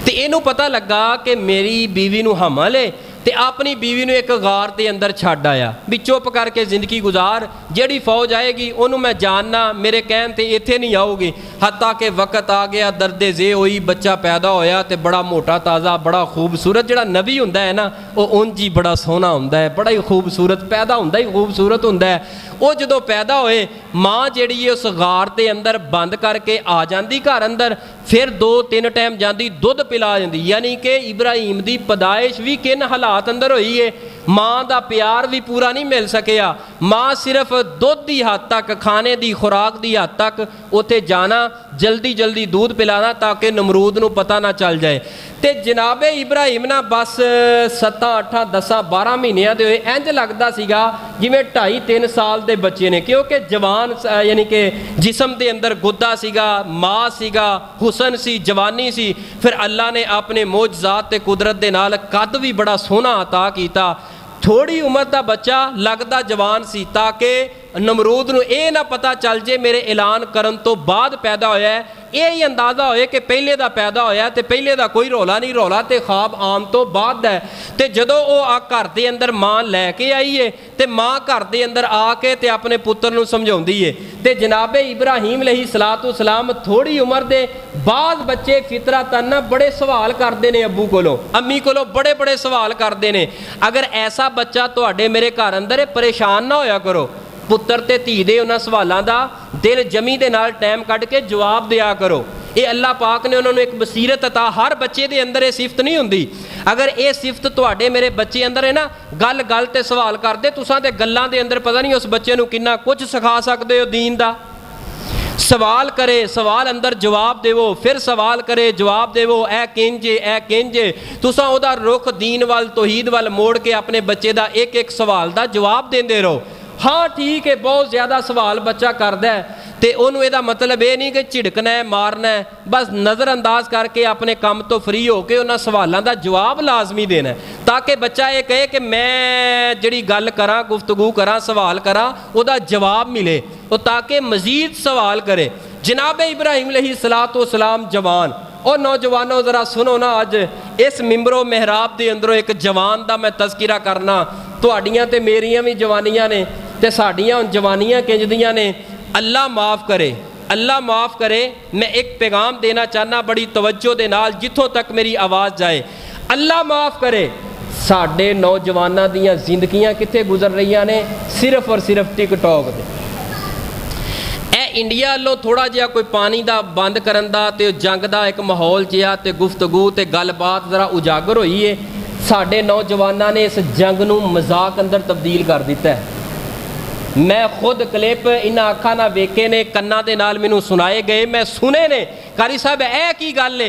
ते इहनूं पता लगा कि मेरी बीवी नूं हमल है, ते अपनी बीवी नूं एक गार के अंदर छड्ड आया भी चुप करके जिंदगी गुजार, जिहड़ी फौज आएगी उन्होंने मैं जानना, मेरे कहन ते इत्थे नहीं आऊगी। हत्ता कि वक्त आ गया, दर्दे जे होई, बच्चा पैदा होया ते बड़ा मोटा ताज़ा, बड़ा खूबसूरत। जिहड़ा नबी हुंदा है ना वो उंज ही बड़ा सोहना हुंदा है, बड़ा ही खूबसूरत, पैदा हुंदा ही खूबसूरत हुंदा है। वो जदों पैदा होए माँ जिहड़ी है उस गार के अंदर बंद करके आ जाती घर अंदर, फिर 2-3 टाइम जाती दुध पिला जाती। यानी कि इब्राहीम की पैदाइश भी किन हालात अंदर हुई है, माँ का प्यार भी पूरा नहीं मिल सकिया। माँ सिर्फ दुध की हद तक, खाने की खुराक की हद तक उत्थे जाना, जल्दी जल्दी दूध पिलाना ताकि नमरूद नूं पता ना चल जाए। तो जनाबे इब्राहीम ना बस 7, 8, 10, 12 महीनों के होए इंज लगता सीगा जिवें 2.5-3 साल के बच्चे ने, क्योंकि जवान यानी कि जिसम के अंदर गुद्दा सीगा, माँ सीगा, हुसन सी, जवानी सी। फिर अल्लाह ने अपने मोजज़ात ते कुदरत दे नाल कद भी बड़ा सोहना अता कीता। थोड़ी उम्र का बच्चा लगता जवान सी ताकि नमरूद नूं ये ना पता चल जे मेरे ऐलान करन तो बाद पैदा होया है, यही अंदाज़ा होए कि पहले दा पैदा होया ते पहले दा कोई रौला नहीं, रौला ते ख्वाब आम तो बाद है। ते जदों वो घर के अंदर माँ लैके आई है ते माँ घर के अंदर आके ते अपने पुत्र नूं समझाउंदी है। ते जनाबे इब्राहीम अलैहिस्सलाम थोड़ी उम्र दे बाद बच्चे फितरतन ना बड़े सवाल करते हैं अब्बू कोलों, अम्मी कोलों बड़े बड़े सवाल करते हैं। अगर ऐसा बच्चा तुहाडे मेरे घर अंदर है, परेशान ना होया करो। पुत्र ते धी दे उन्हां सवालों का दिल जमी दे नाल टाइम कढ़ के जवाब दिया करो। ये अल्लाह पाक ने उन्होंने एक बसीरत अता, हर बच्चे दे अंदर ये सिफत नहीं हुंदी। अगर ये सिफत तुहाडे मेरे बच्चे अंदर है ना, गल गल ते सवाल करदे, तुसां ते गल्लां दे अंदर पता नहीं उस बच्चे नूं किन्ना कुछ सिखा सकदे हो दीन दा। सवाल करे, सवाल अंदर जवाब देवो, फिर सवाल करे, जवाब देवो, ए किंजे ए किंजे। तुसां ओदा रुख दीन वाल, तौहीद वाल मोड़ के अपने बच्चे दा एक एक सवाल दा जवाब देंदे रहो। हाँ ठीक है, बहुत ज़्यादा सवाल बच्चा करता है तो उन्होंने यदा मतलब ये नहीं कि झिड़कना है, मारना है, बस नज़रअंदाज करके अपने काम तो फ्री होकर उन्होंने सवालों का जवाब लाजमी देना है, ताकि बच्चा ये कहे कि मैं जिहड़ी गल करा, गुफ्तगू करा, सवाल करा, उहदा जवाब मिले, तो ताकि मजीद सवाल करे। जनाब इब्राहीम अलैहिस्सलाम जवान ਉਹ ਨੌਜਵਾਨੋ ਜ਼ਰਾ ਸੁਣੋ ਨਾ, ਅੱਜ ਇਸ ਮਿੰਬਰੋ ਮਿਹਰਾਬ ਦੇ ਅੰਦਰੋਂ ਇੱਕ ਜਵਾਨ ਦਾ ਮੈਂ ਤਜ਼ਕਿਰਾ ਕਰਨਾ। ਤੁਹਾਡੀਆਂ ਤੇ ਮੇਰੀਆਂ ਵੀ ਜਵਾਨੀਆਂ ਨੇ ਤੇ ਸਾਡੀਆਂ ਹੁਣ ਜਵਾਨੀਆਂ ਕਿੰਜਦੀਆਂ ਨੇ। ਅੱਲਾ ਮਾफ़ करे, अल्लाह माफ़ करे। मैं एक पैगाम देना चाहना बड़ी तवज्जो दे नाल, जिथों तक मेरी आवाज़ जाए। अल्लाह माफ़ करे, साडे नौजवानां दीयां जिंदगियां कित्थे गुजर रहीआं ने, सिर्फ और सिर्फ टिकटॉक दे। ए इंडिया वालों थोड़ा जिहा कोई पानी दा बंद करन दा ते जंग दा एक माहौल जिहा ते गुफ्तगू ते गलबात ज़रा उजागर होई है। साडे नौजवानां ने इस जंग नूं मजाक अंदर तब्दील कर दिता है। मैं खुद क्लिप इन्हां अखां नाल वेखे ने, कन्नां दे नाल मैनूं सुनाए गए, मैं सुने ने। कारी साहब ऐ की गल है,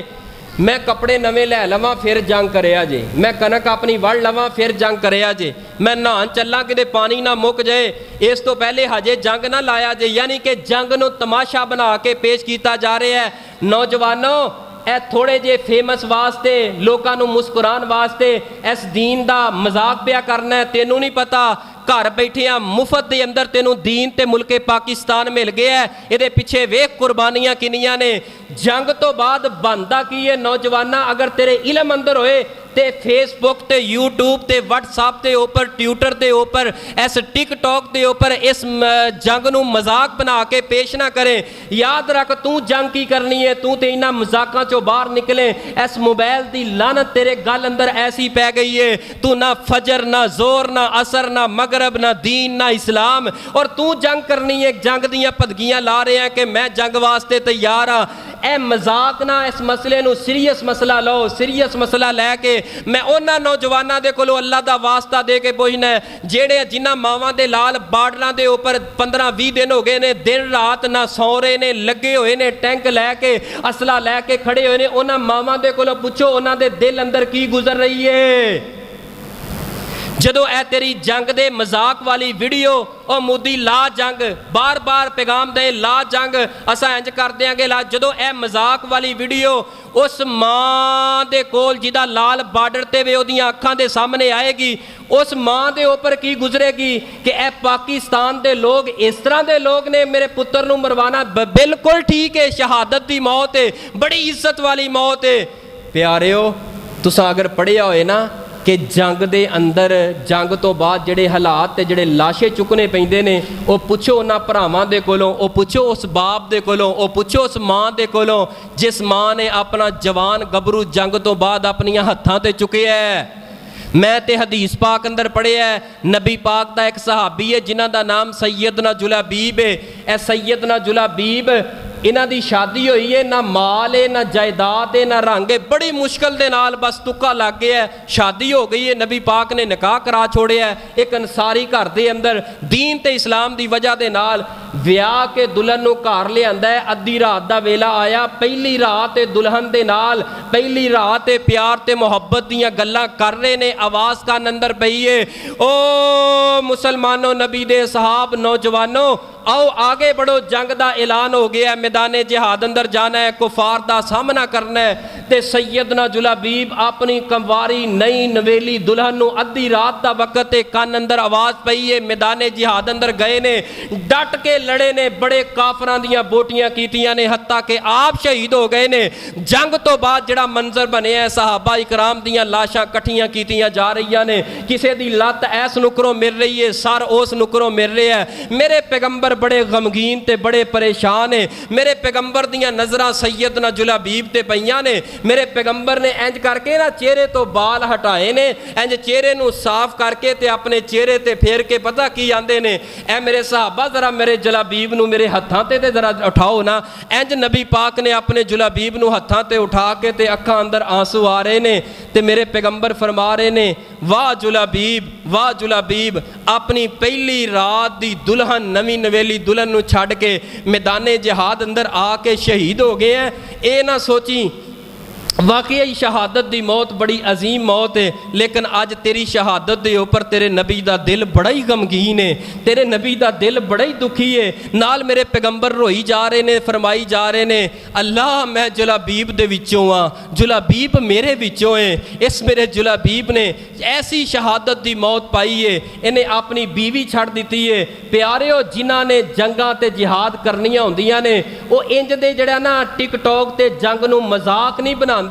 मैं कपड़े नवे लै लवां फिर जंग करिया जे, मैं कनक अपनी वड़ लवां फिर जंग करिया जे, मैं नहान चलां किते पानी ना मुक जाए इस तो पहले हजे जंग ना लाया जे। यानी कि जंग नूं तमाशा बना के पेश किया जा रहा है। नौजवानों, ए थोड़े जे फेमस वास्ते, लोगों नूं मुस्कुरान वास्ते इस दीन दा मजाक पिया करना है। तेनू नहीं पता घर बैठिया मुफ्त के अंदर तेनू दीन ते मुल्के पाकिस्तान मिल गया है। ये पिछे वेख कुर्बानियां किनियां ने। जंग तो बाद बनता की है नौजवाना, अगर तेरे इलम अंदर होए ते फेसबुक ते यूट्यूब ते व्हाट्सएप के ऊपर, ट्विटर के ऊपर, इस टिकटॉक के ऊपर इस जंग नूं मजाक बना के पेश ना करे। याद रख, तू जंग की करनी है, तू तो इन्हां मजाकों चों बाहर निकले। इस मोबाइल की लानत तेरे गल अंदर ऐसी पै गई है, तू ना फजर ना जोर ना असर ना मगरब ना दीन ना इस्लाम, और तू जंग करनी है। जंग दियां भदगियां ला रहे हैं कि मैं जंग वास्ते तैयार हाँ। ए मजाक ना, इस मसले नूं सीरीयस मसला लो। सीरीयस मसला लैके मैं उन्हां नौजवानां दे कोलों अल्लाह दा वास्ता दे के पुछना है, जेड़े जिन्हां मावां दे लाल बार्डरां दे उपर 15-20 दिन हो गए ने, दिन रात ना सौ रहे ने, लगे हुए ने, टैंक लैके असला लैके खड़े हुए ने। उन्हां मावां दे कोलों पुछो उन्हां दे दिल अंदर की गुजर रही है। जदों ए तेरी जंग दे मजाक वाली वीडियो, ओ मोदी ला जंग, बार बार पैगाम दे ला जंग, असां इंज कर देंगे ला। जदों ए मजाक वाली वीडियो उस मां दे कोल जिदा लाल बार्डर ते वे ओदियां अखां दे सामने आएगी, उस मां दे ऊपर की गुजरेगी कि ए पाकिस्तान दे लोग इस तरह दे लोग ने, मेरे पुत्र नूं मरवाना बिल्कुल ठीक है, शहादत दी मौत है, बड़ी इज्जत वाली मौत है। प्यारिओ, तुसां अगर पढ़िया होए ना कि जंग दे अंदर, जंग तो बाद जिहड़े हालात ते जिहड़े लाशे चुकने पैंदे ने, वो पुछो उन्हां भरावां दे कोलों, वो पुछो उस बाप दे कोलों, वो पुछो उस मां दे कोलों जिस मां ने अपना जवान गबरू जंग तो बाद अपनियां हत्थां ते चुकिया है। मैं ते हदीस पाक अंदर पढ़िया है, नबी पाक दा एक सहाबी है जिन्हां दा नाम सैयदना जुलाबीब है। ए सैयदना जुलाबीब, इन्हां दी शादी हुई है, ना माल है ना जायदाद है ना रंग है, बड़ी मुश्किल दे नाल बस तुक्का लग गया है, शादी हो गई है। नबी पाक ने निकाह करा छोड़िया है एक अंसारी घर दे अंदर, दीन ते इस्लाम दी वजह दे नाल विआह के दुल्हन नूं घर लिआंदा है। अद्धी रात दा वेला आया, पहली रात दुल्हन दे नाल, पहली रात प्यार ते मुहब्बत दीयां गल्लां कर रहे ने, आवाज़ कान अंदर पई है, ओ मुसलमानों, नबी दे सहाब, नौजवानों आओ आगे बढ़ो, जंग दा ऐलान हो गया, मैदान जिहाद अंदर जाना है, कुफार दा सामना करना है। ते सैयदना जुलाबीब अपनी कंवारी नई नवेली दुल्हन नूं अद्धी रात दा वक्त कान अंदर आवाज़ पई है, मैदान जिहाद अंदर गए ने, डट के लड़े ने, बड़े काफरां दियां बोटियां कीतियां ने, हत्ता के आप शहीद हो गए ने। जंग तो बाद जिहड़ा मंजर बनिया है, सहाबा इकराम दियां लाशां कट्ठियां कीतियां जा रही ने, किसी दी लत्त ऐस नुकरों मिल रही है, सर उस नुकरों मिल रहा है। मेरे पैगंबर बड़े गमगीन ते बड़े परेशान है। मेरे पैगंबर दियां नज़रां सैयदना जुलाबीब ते पईयां ने। मेरे पैगंबर ने इंज करके ना चेहरे तो बाल हटाए ने, इंज चेहरे नूं साफ करके ते अपने चेहरे ते फेर के पता की आंदे ने, ऐ मेरे सहाबा जरा मेरे जुलाबीब नूं मेरे हत्थां ते जरा उठाओ ना। इंज नबी पाक ने अपने जुलाबीब नूं हत्थां ते उठा के ते अखां अंदर आंसू आ रहे ने, ते मेरे पैगंबर फरमा रहे ने, वाह जुलाबीब, वाह जुलाबीब, अपनी पहली रात दी दुल्हन, नवी नवेली दुल्हन नूं छड्ड के मैदाने जिहाद अंदर आके शहीद हो गए हैं। ये ना सोची वाकई शहादत दी मौत बड़ी अजीम मौत है, लेकिन अज तेरी शहादत के उपर तेरे नबी का दिल बड़ा ही गमगीन है, तेरे नबी का दिल बड़ा ही दुखी है। नाल मेरे पैगंबर रोई जा रहे ने, फरमाई जा रहे ने, अल्लाह मैं जुलाबीब दे विचों हाँ, जुलाबीब मेरे विचों है। इस मेरे जुलाबीब ने ऐसी शहादत की मौत पाई है, इन्हें अपनी बीवी छड़ दी है। प्यारिओ जिन्हां ने जंगां ते जिहाद करनियां होंदियां ने, वो इंज दे जिहड़ा ना टिकटॉक ते जंग नूं मजाक नहीं बनाते,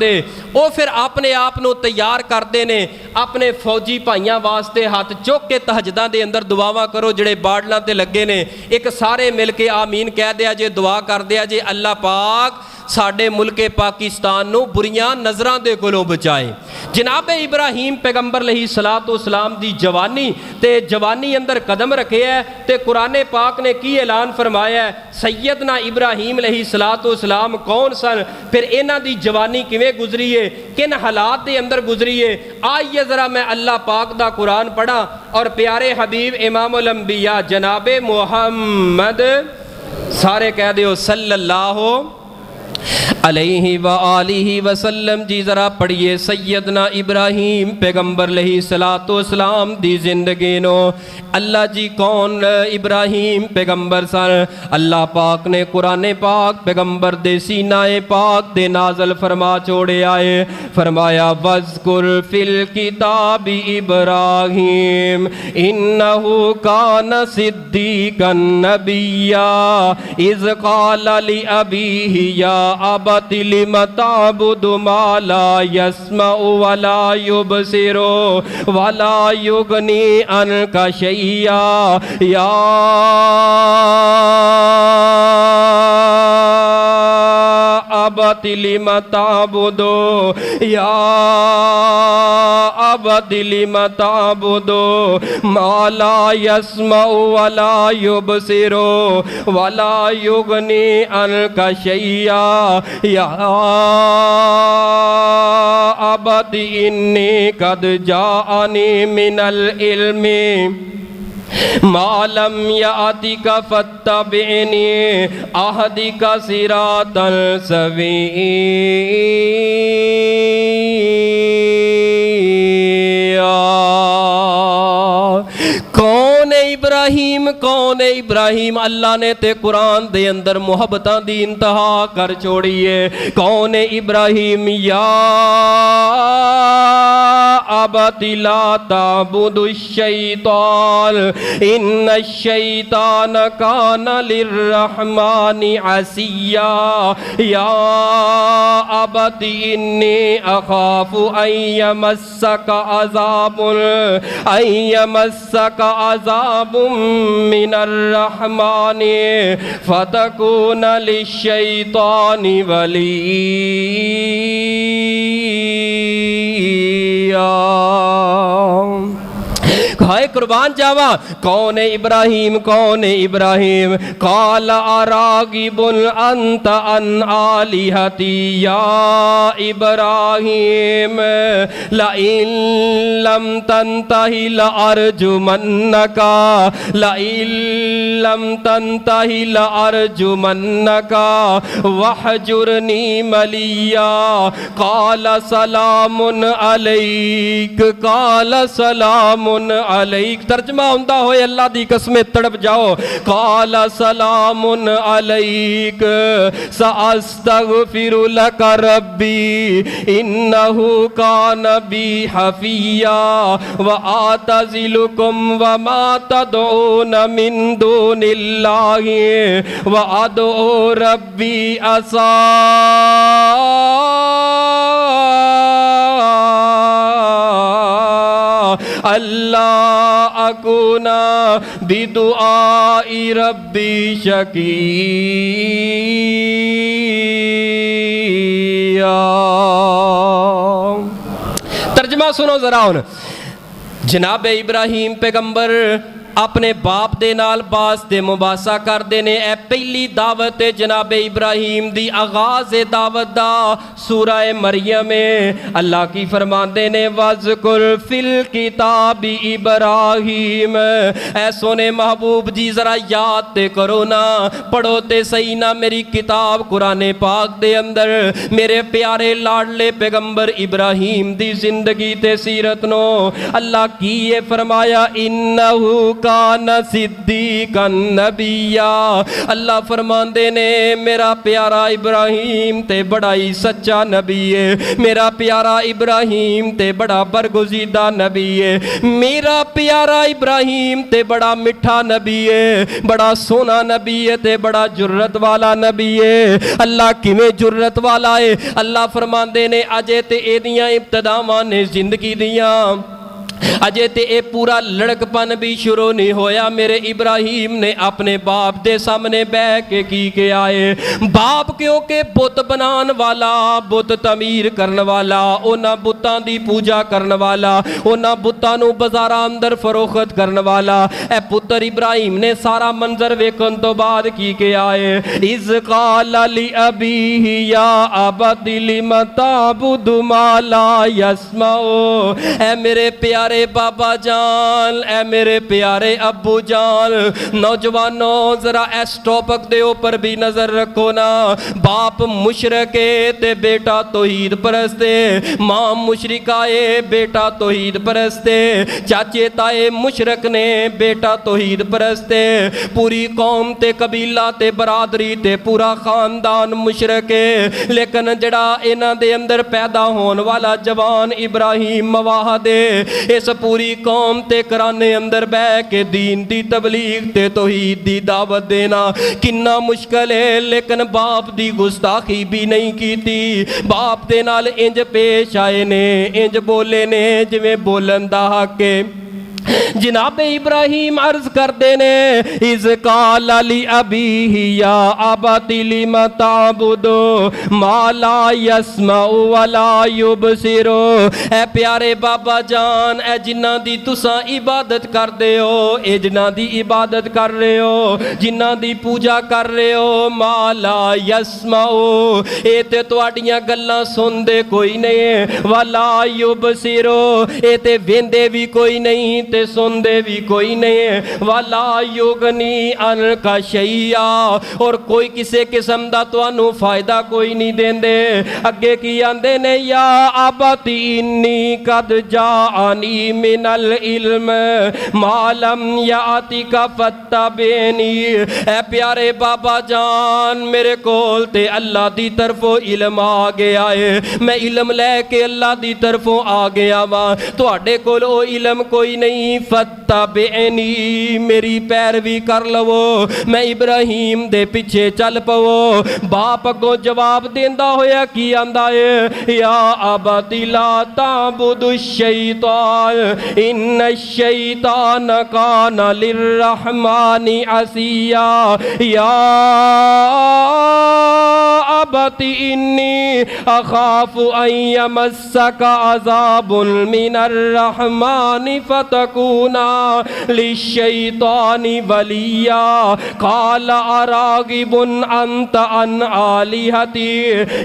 वो फिर अपने आप नूं तैयार करते ने अपने फौजी भाइयों वास्ते। हाथ चुक के तहजदां दे अंदर दुआवां करो जिहड़े बार्डरां ते लगे ने, एक सारे मिल के आमीन कह दिया जे, दुआ कर दिया जे, अल्लाह पाक साडे मुल्के पाकिस्तान नूं बुरियां नज़रां दे कोलों बचाए। जनाब इब्राहीम पैगंबर अलैहिस्सलाम दी जवानी ते जवानी अंदर कदम रखे है, ते कुरान पाक ने की ऐलान फरमाया है, सैयदना इब्राहीम अलैहिस्सलाम कौन सन, फिर इन्हां दी जवानी किवें गुजरी है, किन हालात दे अंदर गुजरी है। आइए ज़रा मैं अल्लाह पाक दा कुरान पढ़ा और प्यारे हबीब इमामुल अंबिया जनाबे मुहम्मद, सारे कह दियो सल्लल्लाहु अलैहि व आलिहि वसल्लम जी, ज़रा पढ़िए सैयदना इब्राहीम पैगंबर अलैहिस्सलाम दी जिंदगी नो। अल्लाह जी कौन इब्राहीम पैगंबर सन, अल्लाह पाक ने कुरान पाक पैगंबर दे सीनाए पाक दे नाजल फरमा छोड़े आए। फरमाया वज़कुर फिल किताब इब्राहीम इन्नहु कान सिद्दीकन नबिय्या इज़ क़ाल लि अबीहि या अबति लिम ताबुदु मा ला यस्मउ वला युबसिरु वला युगनी अन्का शैया या अबति लिम ताबुदु या अबति लिम ताबुदु मा ला यस्मउ वला युबसिरु वला युगनी अन्का शैया या अबति इन्नी कद जाअनी मिनल इल्मी मालम यातिका फत्तबिनी अहदिका सिरातल सविय्या। कौन है इब्राहीम, कौन है इब्राहीम, अल्लाह ने ते कुरान दे अंदर मुहब्बतां दी इंतहा कर छोड़ी है। कौन है इब्राहीम, या अबति ला ताबुदु शैतान इन्न शैतान कान लिर्रहमानि असिया या अबति इन्नी अखाफु अय्यमस्सका अज़ाबुम मिनर रहमानि फतकून लिश्शैतानि वलिय्या। हाय कुर्बान जावा, कौन है इब्राहीम, कौन है इब्राहीम। काल अरागिबुन अंत अन आलिहती या इब्राहीम लइन लम तंतहि लअरजुमन्नका लइन लम तंतहि लअरजुमन्नका वहजुरनी मलिया। काल सलामुन अलैक, काल सलामुन अलैक। तर्जमा होंदा होए अल्लाह दी कसमें तड़प जाओ। काला सलामुन अलैक सअस्तगफिरु लक रब्बी इन्नहु कान बी हफिया व आतज़िलुकुम व मा तदऊन मिन दूनिल्लाहि व अदऊ रब्बी असा अल्लाह अकुना बिदुआई रब्बी शकीया। तर्जमा सुनो जरा हुन। जनाब इब्राहीम पैगंबर ਆਪਣੇ ਬਾਪ ਦੇ ਨਾਲ ਬਾਸ ਤੇ ਮੁਬਾਸਾ ਕਰਦੇ ਨੇ। ਇਹ ਪਹਿਲੀ ਦਾਵਤ ਹੈ ਜਨਾਬ ਇਬਰਾਹੀਮ ਦੀ, ਆਗਾਜ਼ ਹੈ ਦਾਵਤ ਦਾ। ਸੂਰਾ ਮਰੀਮ ਅੱਲਾਹ ਕੀ ਫਰਮਾਉਂਦੇ ਨੇ, ਵਜ਼ਕੁਰ ਫਿਲ ਕਿਤਾਬੀ ਇਬਰਾਹੀਮ। ਐ ਸੋਨੇ महबूब जी जरा याद ते करो ना, पढ़ो ते सही ना मेरी किताब कुराने पाक दे अंदर मेरे प्यारे लाडले पैगंबर इब्राहीम दी जिंदगी ते सीरत नो। अल्लाह की ये फरमाया, इन्नहु कान सिद्दीकन नबिया। अल्लाह फरमांदे ने मेरा प्यारा इब्राहीम ते बड़ा ही सच्चा नबी है, मेरा प्यारा इब्राहीम ते बड़ा बरगुज़ीदा नबी है, मेरा प्यारा इब्राहीम ते बड़ा मिठा नबी है, बड़ा सोना नबी है ते बड़ा जुर्रत वाला नबी है। अल्लाह किवें जुर्रत वाला है? अल्लाह फरमांदे ने अजे ते एदियां इब्तदावां ने जिंदगी दियां, अजे ते ये पूरा लड़कपन भी शुरू नहीं होया। मेरे इब्राहीम ने अपने बाप दे सामने बह के की आए। बाप क्योंकि बुत बनाने वाला, बुत तमीर करने वाला, उन्हां बुतां दी पूजा करने वाला, उन्हां बुतां नूं बाज़ारां अंदर फरोख्त करने वाला ए पुत्र इब्राहीम ने सारा मंजर वेखण तो बाद की आए। इज़ क़ाल ली अबीही या अबती लिम ताबुदु मा ला यस्माउ। ए मेरे प्यारे बाबा जान, ए मेरे प्यारे अब्बू जान, नौजवानों जरा इस टॉपिक दे ऊपर भी नजर रखो ना। बाप मुशरक है ते बेटा तौहीद परस्त है, मां मुशरिका है बेटा तौहीद परस्त है, चाचे ताए मुशरक ने बेटा तौहीद परस्त है, पूरी कौम ते कबीला ते बरादरी ते पूरा खानदान मुशरक है। लेकिन जड़ा इन्हां दे अंदर पैदा होने वाला जवान इब्राहीम मवाहद है, इस पूरी कौम ते कराने अंदर बह के दीन दी तबलीग ते तौहीद दी दावत देना किन्ना मुश्किल है। लेकिन बाप दी गुस्ताखी भी नहीं कीती, बाप दे नाल इंज पेश आए ने, इंज बोले ने जिवें बोलन दा हक है। जनाब इब्राहीम अर्ज करते ने, इज़ क़ाल ली अबीही या अबती लिम ताबुदु मा ला यस्माउ वला युबसिरु। ए प्यारे बाबा जान, ए जिन्हां दी तुसां इबादत करदे हो, ए जिन्हां दी इबादत कर रहे हो, जिन्हां दी पूजा कर रहे हो, मा ला यस्माउ, ए ते तुहाडियां गल्लां सुनदे कोई नहीं, वला युबसिरु, ए ते वेंदे भी कोई नहीं ते सुनदे भी कोई नहीं, वाला युगनी अनका शैया, और कोई किसी किस्म दा तुहानू फायदा कोई नहीं देंदे। अगे की आंदे ने, या अबती इन्नी कद जाअनी मिनल इल्म मालम यातिका फत्तबिनी। ए प्यारे बाबा जान, मेरे कोल ते अल्लाह दी तरफों इल्म आ गया है, मैं इल्म लैके अल्लाह दी तरफों आ गया वा, तुहाडे कोल ओ इल्म कोई नहीं। फत्तबिनी, मेरी पैरवी कर लवो, मैं इब्राहीम दे पीछे चल पवो। बाप अगों जवाब देंदा होया की आंदा है, या अबती ला ताबुदु शैतान इन्न शैतान कान लिर्रहमानी असिया। या अबती इन्नी अखाफु अन यमस्सका अज़ाबुन मिनर रहमानि फतकूना लिश्शैतानि वलिया। क़ाल अरागिबुन अंत अन आलिहती।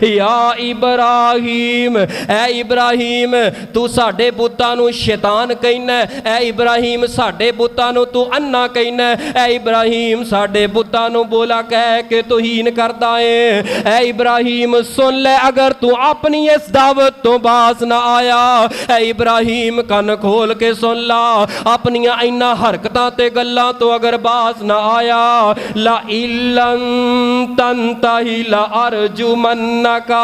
या इब्राहीम, ए इब्राहीम तू साडे बुतां नूं शैतान कहना, ए इब्राहीम साडे बुतां नूं तू अन्ना कहना, ए इब्राहीम साडे बुतां नूं बोला कह के तौहीन करदा है। ए इब्राहीम सुन ले, अगर तू अपनी इस दावत तो बाज ना आया, ए इब्राहीम कन खोल के सुन ला, अपनियां इन्हां हरकतां ते गल्लां तो अगर बाज ना आया, ला इल्लन तंतही ला अर्जुमन्नका।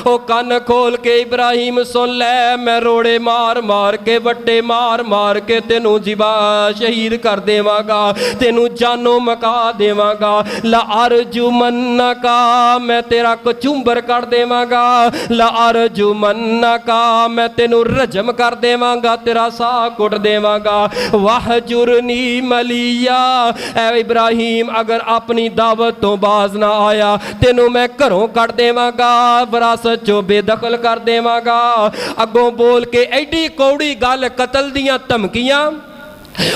ओ कन खोल के इब्राहीम सुन ले, मैं रोड़े मार मार के वट्टे मार मार के तेनू जिबा शहीद कर देवांगा, तेनू जानो मका देवांगा। ला अर्जुमन्नका, मैं तेरा कचुंबर कर देवांगा। ला अर्जुमन्नका, मैं तेनू रजम कर देवांगा, तेरा साह कुट देवांगा। वहजुरनी मलिया, ए इब्राहीम अगर अपनी दावत तो बाज ना आया, तेनू मैं घरों कट देवांगा, विरासत चो बेदखल कर देवांगा। अगों बोल के एडी कौड़ी गल, कतल दियां धमकियां,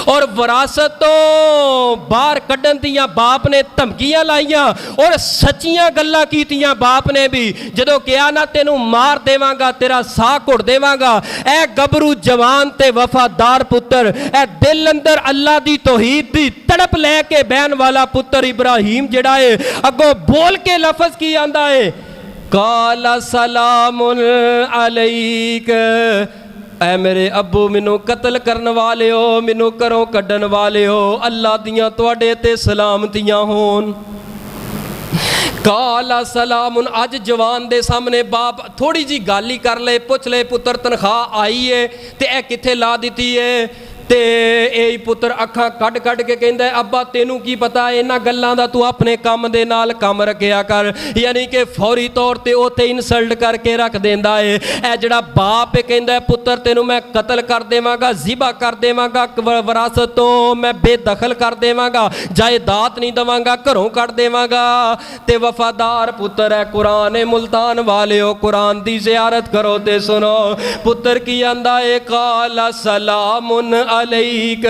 اور وراثت تو باہر کڈن دیاں باپ نے دھمکیاں لائیاں اور سچیاں گلاں کیتیاں باپ نے بھی جدوں کہا نا تینوں مار دیواں گا تیرا ساہ گھڑ دیواں گا اے گبرو جوان تے وفادار پتر اے دل اندر اللہ دی توحید دی تڑپ لے کے بہن والا پتر ابراہیم جڑا ہے اگوں بول کے لفظ کی آندا ہے قال سلام علیک اے میرے ابو مینوں قتل کرن والے ہو مینوں کروں کڈن والے ہو اللہ دیاں تواڈے تے سلامتیاں ہون کالا سلام اج جوان دے سامنے باپ تھوڑی جی گل ہی کر لے پوچھ لے پتر تنخواہ آئی ہے تے اے کتھے لا دیتی ہے تے اے پتر اکھاں کڈ کڈ کے کہندا ہے ابا تینوں کی پتا انہاں گلاں دا تو اپنے کام دے نال کام رکھیا کر یعنی کہ فوری طور تے اوتے انسلٹ کر کے رکھ دیندا ہے اے جڑا باپ کہندا ہے پتر تینوں میں قتل کر دیواں گا ذبح کر دیواں گا وراثت تو میں بے دخل کر دیواں گا جائیداد نہیں دواں گا گھروں کٹ دیواں گا تے وفادار پتر ہے قرآن ملتان والےو قرآن دی زیارت کرو تے سنو پتر کی آندا ہے قال سلام علیک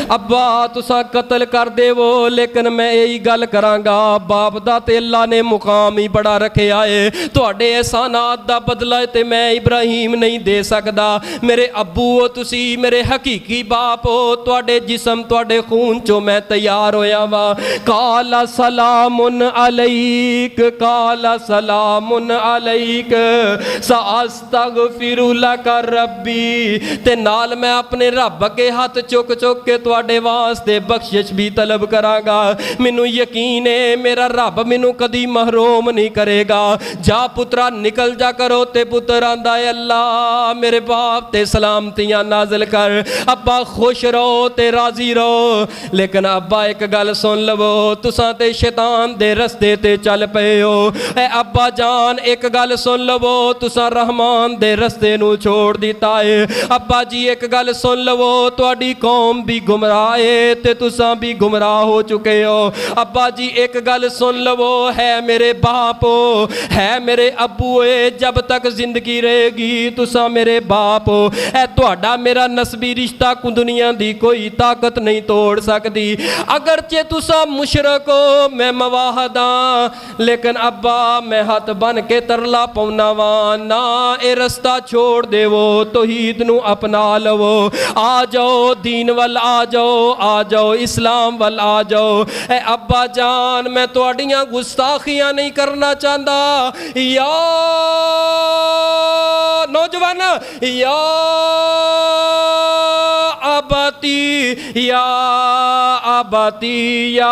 ابا تسا قتل کر دے وہ لیکن میں یہی گل کراں گا باپ دا تے اللہ نے مقام ہی بڑا رکھے آئے تواڈے احسانات دا بدلہ تے میں ابراہیم نہیں دے سکدا میرے ابو ہو تسی میرے حقیقی باپ ہو تواڈے جسم تواڈے خون چو میں تیار ہویا وا قال سلام علیک قال سلام علیک ساستغفر لک ربی تے نال میں اپنے رب کے ہاتھ چک چک کے تواڈے واسطے بخشش بھی طلب کراں گا مینوں یقین ہے میرا رب مینوں کدی محروم نہیں کرے گا جا پترا نکل جا کرو تے پتر آندا ہے اللہ میرے باپ تے سلامتیاں نازل کر ابا خوش رہو تے راضی رہو لیکن ابا ایک گل سن لو تساں تے شیطان دے رستے تے چل پئے ہو اے ابا جان ایک گل سن لو تساں رحمان دے رستے نو چھوڑ دیتا ہے ابا جی ایک گل سن لو تواڈی قوم بھی گمراہ ہے تے تساں بھی گمراہ ہو چکے ہو ابا جی ایک گل سن لو ہے میرے باپ ہو ہے میرے ابو ہے جب تک زندگی رہے گی تساں میرے باپ ہو اے تواڈا میرا نسبی رشتہ کو دنیا دی کوئی طاقت نہیں توڑ سکتی اگرچہ تساں مشرک ہو میں مواحد ہاں لیکن ابا میں ہاتھ بن کے ترلا پونا وا نا اے رستہ چھوڑ دے وہ توحید نو اپنا لو آ جاؤ دین وال آ جاؤ اسلام وال آ جاؤ اے ابا جان میں تواڈیاں گستاخیاں نہیں کرنا چاہتا یا نوجوان یا آباتی یا آباتی یا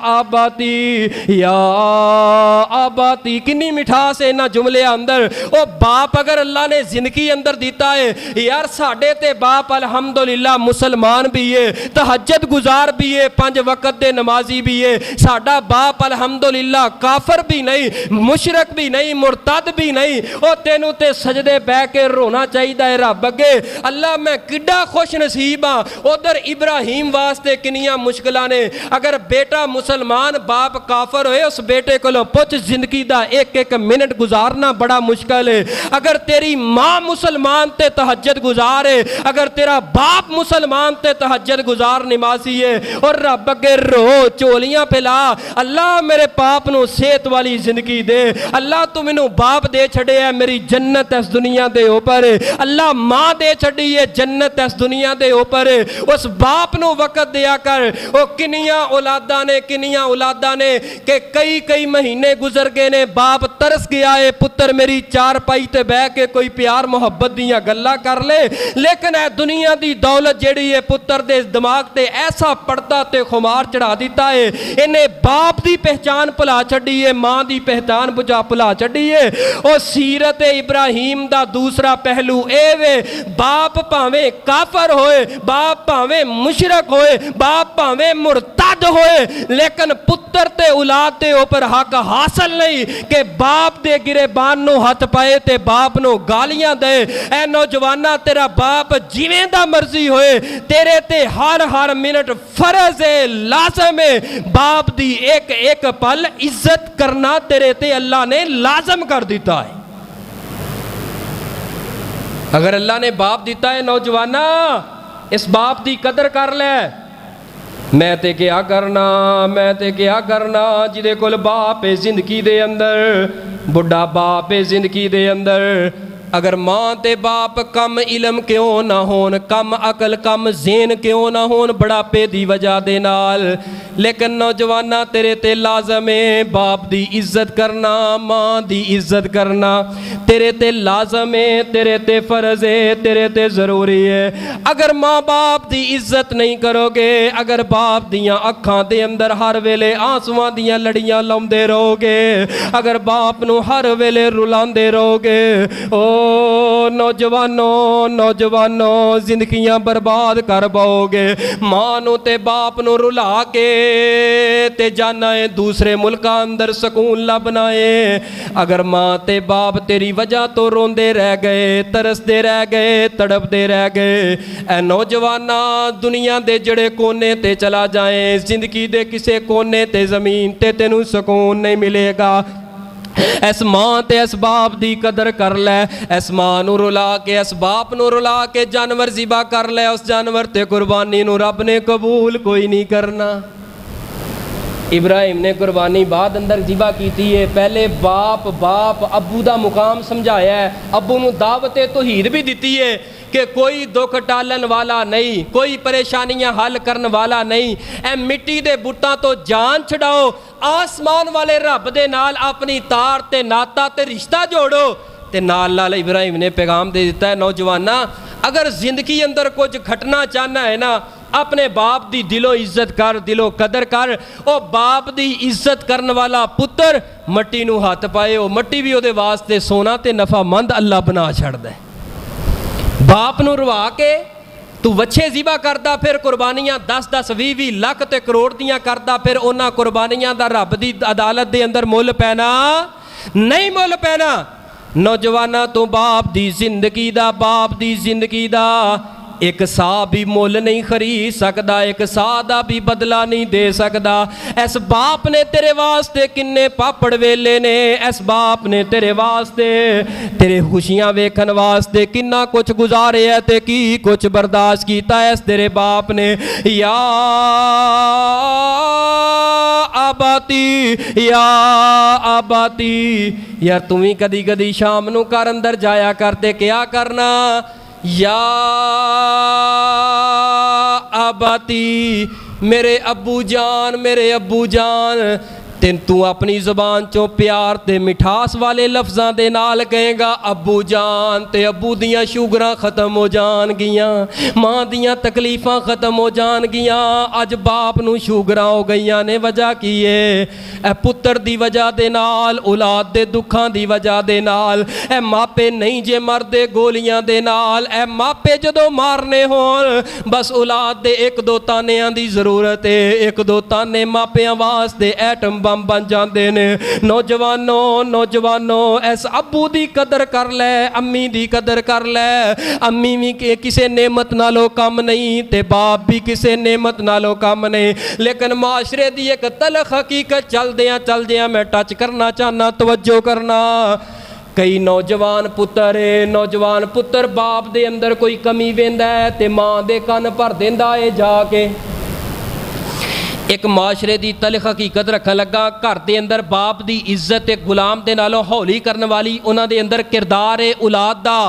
آباتی یا آباتی کنی مٹھاس ہے نا جملے اندر او باپ اگر اللہ نے زندگی اندر دیتا ہے یار ساڑھے تے باپ الحمدللہ مسلمان بھی ہے تہجد گزار بھی ہے 5 وقت دے نمازی بھی ہے ساڑھا باپ الحمدللہ کافر بھی نہیں مشرک بھی نہیں مرتد بھی نہیں او تینوں تے سجدے بے کے رونا چاہیے رب اگے اللہ میں کڈا خوش نصیب ہاں ادھر ابراہیم واسطے کنیاں مشکلاں نے اگر بیٹا مسلمان باپ کافر ہوئے اس بیٹے کو پوچھ زندگی دا ایک منٹ گزارنا بڑا مشکل ہے اگر تیری ماں مسلمان تے تہجد گزارے اگر تیرا باپ مسلمان تے تہجد گزار نمازی ہے اور رب اگے رو چولیاں پھیلا اللہ میرے باپ نو صحت والی زندگی دے اللہ تو مینوں باپ دے چھڑے ہے میری جنت اس دنیا دے اوپر ہے اللہ ماں دے چھڑی ہے جنت اس دنیا دے اوپر ہے اس باپ نو وقت دیا کر او کنیاں اولاداں نے کہ کئی مہینے گزر گئے نے باپ ترس گیا ہے پتر میری چار پائی تے بہ کے کوئی پیار محبت دیاں گلا کر لے لیکن اے دنیا دی دولت جیڑی ہے پتر دے دماغ تے ایسا پردہ تے خمار چڑھا دیتا ہے انہیں باپ دی پہچان بھلا چھڈی ہے ماں دی پہچان بھلا چھڈی ہے او سیرت ابراہیم دا دوسرا پہلو اے وے باپ پاویں کافر ہوئے باپ پاویں مشرک ہوئے باپ پاویں مرتد ہوئے لیکن پتر تے اولاد دے اوپر حق حاصل نہیں کہ باپ دے گریبان نو ہاتھ پائے تے باپ نو گالیاں دے اے نوجوانہ تیرا باپ جیویں دا مرضی ہوئے تیرے تے ہر منٹ فرض ہے لازم ہے باپ دی ایک پل عزت کرنا تیرے تے اللہ نے لازم کر دیتا ہے اگر اللہ نے باپ دیتا ہے نوجوانہ इस बाप की कदर कर लै। मैं ते क्या करना, मैं ते क्या करना जिहदे कोल बाप है जिंदगी दे अंदर, बुढ़ा बाप है जिंदगी दे अंदर। अगर माँ ते बाप कम इलम क्यों ना होन, कम अकल कम ज़ेन क्यों ना होन बुढ़ापे दी वजह दे नाल, लेकिन नौजवाना तेरे ते लाजम है बाप दी इज्जत करना, माँ दी इज्जत करना तेरे ते लाजम है, तेरे ते फर्ज है, तेरे ते ज़रूरी है। अगर माँ बाप दी इज्जत नहीं करोगे, अगर बाप दियाँ अखां दे अंदर हर वेले आंसुआं दियां लड़ियां लाउंदे रहोगे, अगर बाप नूं हर वेले रुलांदे रहोगे, ओ नौजवानों नौजवानों जिंदगियां बर्बाद कर पाओगे। मां नूं ते बाप नूं रुला के ते जाना है दूसरे मुल्कां अंदर सकून लभना है। अगर मां ते बाप तेरी वजह तो रोंदे रह गए, तरसदे रह गए, तड़पदे रह गए, ऐ नौजवाना दुनिया दे जड़े कोने ते चला जाए, जिंदगी दे किसे कोने ते जमीन ते तेनू सकून नहीं मिलेगा। इस मां ते इस बाप दी कदर कर लै, इस मां नूं रुला के इस बाप नूं रुला के जानवर ज़िबा कर लै, उस जानवर ते कुर्बानी नूं रब ने कबूल कोई नहीं करना। इब्राहिम ने कुर्बानी बाद अंदर ज़िबा की है, पहले बाप बाप अबू दा मुकाम समझाया है, अबू नूं दावते तौहीद भी दी है कि कोई दुख टालन वाला नहीं, कोई परेशानियां हल करन वाला नहीं, ए मिट्टी दे बुट्टां तो जान छड़ाओ, आसमान वाले रब दे नाल अपनी तार ते नाता ते रिश्ता जोड़ो। ते नाल नाल इब्राहिम ने पैगाम दे दिता है, नौजवाना अगर जिंदगी अंदर कुछ घटना चाहना है ना, अपने बाप दी दिलो इज्जत कर, दिलो कदर कर। ओ बाप दी इज्जत करन वाला पुत्र मट्टी नूं हथ पाए, ओ मट्टी भी उहदे वास्ते सोना ते नफामंद अल्लाह बना छड़दा है। बाप नूं रुआ के तू वच्छे ज़िबा करदा, फिर कुर्बानियां 10-10 20-20 लाख ते करोड़ दियां करदा, फिर उन्हां कुर्बानियां दा रब दी अदालत दे अंदर मुल पैना नहीं, मुल पैना। नौजवाना तू बाप दी जिंदगी दा, बाप दी जिंदगी दा एक साह भी मुल नहीं खरीद सकदा, एक साह दा भी बदला नहीं दे सकदा। इस बाप ने तेरे वास्ते किन्ने पापड़ वेले ने, इस बाप ने तेरे वास्ते तेरे खुशियां वेखन वास्ते किन्ना कुछ गुजारे है ते की कुछ बर्दाश्त कीता है इस तेरे बाप ने। या आबाती या आबाती, यार तू भी कदी कदी शाम नूं घर अंदर जाया करते क्या करना, या आबाती मेरे अब्बू जान, मेरे अब्बू जान। ते तू अपनी ज़बान चों प्यार ते मिठास वाले लफ्ज़ां दे नाल कहेगा अब्बू जान, ते अब्बू दियां शुगरां ख़त्म हो जान गियां, मां दियां तकलीफ़ां ख़त्म हो जान गियां। अज बाप नूं शुगरां हो गईयां ने, वजह की है ए पुत्र दी वजह दे नाल, औलाद दे दुखां दी वजह दे नाल। ए मापे नहीं जे मरदे गोलियां दे नाल, ए मापे जदों मारने होण बस औलाद दे एक दो तानियां दी ज़रूरत है, एक दो ताने मापियां वास्ते एटम बम बन जाते ने। नौजवानों नौजवानों इस अब्बू दी कदर कर लै, अम्मी दी कदर कर लै। अम्मी भी किसी नेमत नालों कम नहीं ते बाप भी किसी नेमत नालों कम नहीं, लेकिन माशरे दी एक तलख हकीकत चलदियां मैं टच करना चाहना, तवज्जो करना। कई नौजवान पुत्र बाप दे अंदर कोई कमी वेंदा है ते मां दे कन भर देंदा है जाके। एक माशरे की तलख हकीकत रखन लगा, घर के अंदर बाप की इज्जत एक गुलाम के नालों हौली करने वाली उन्होंने अंदर किरदार है औलाद का।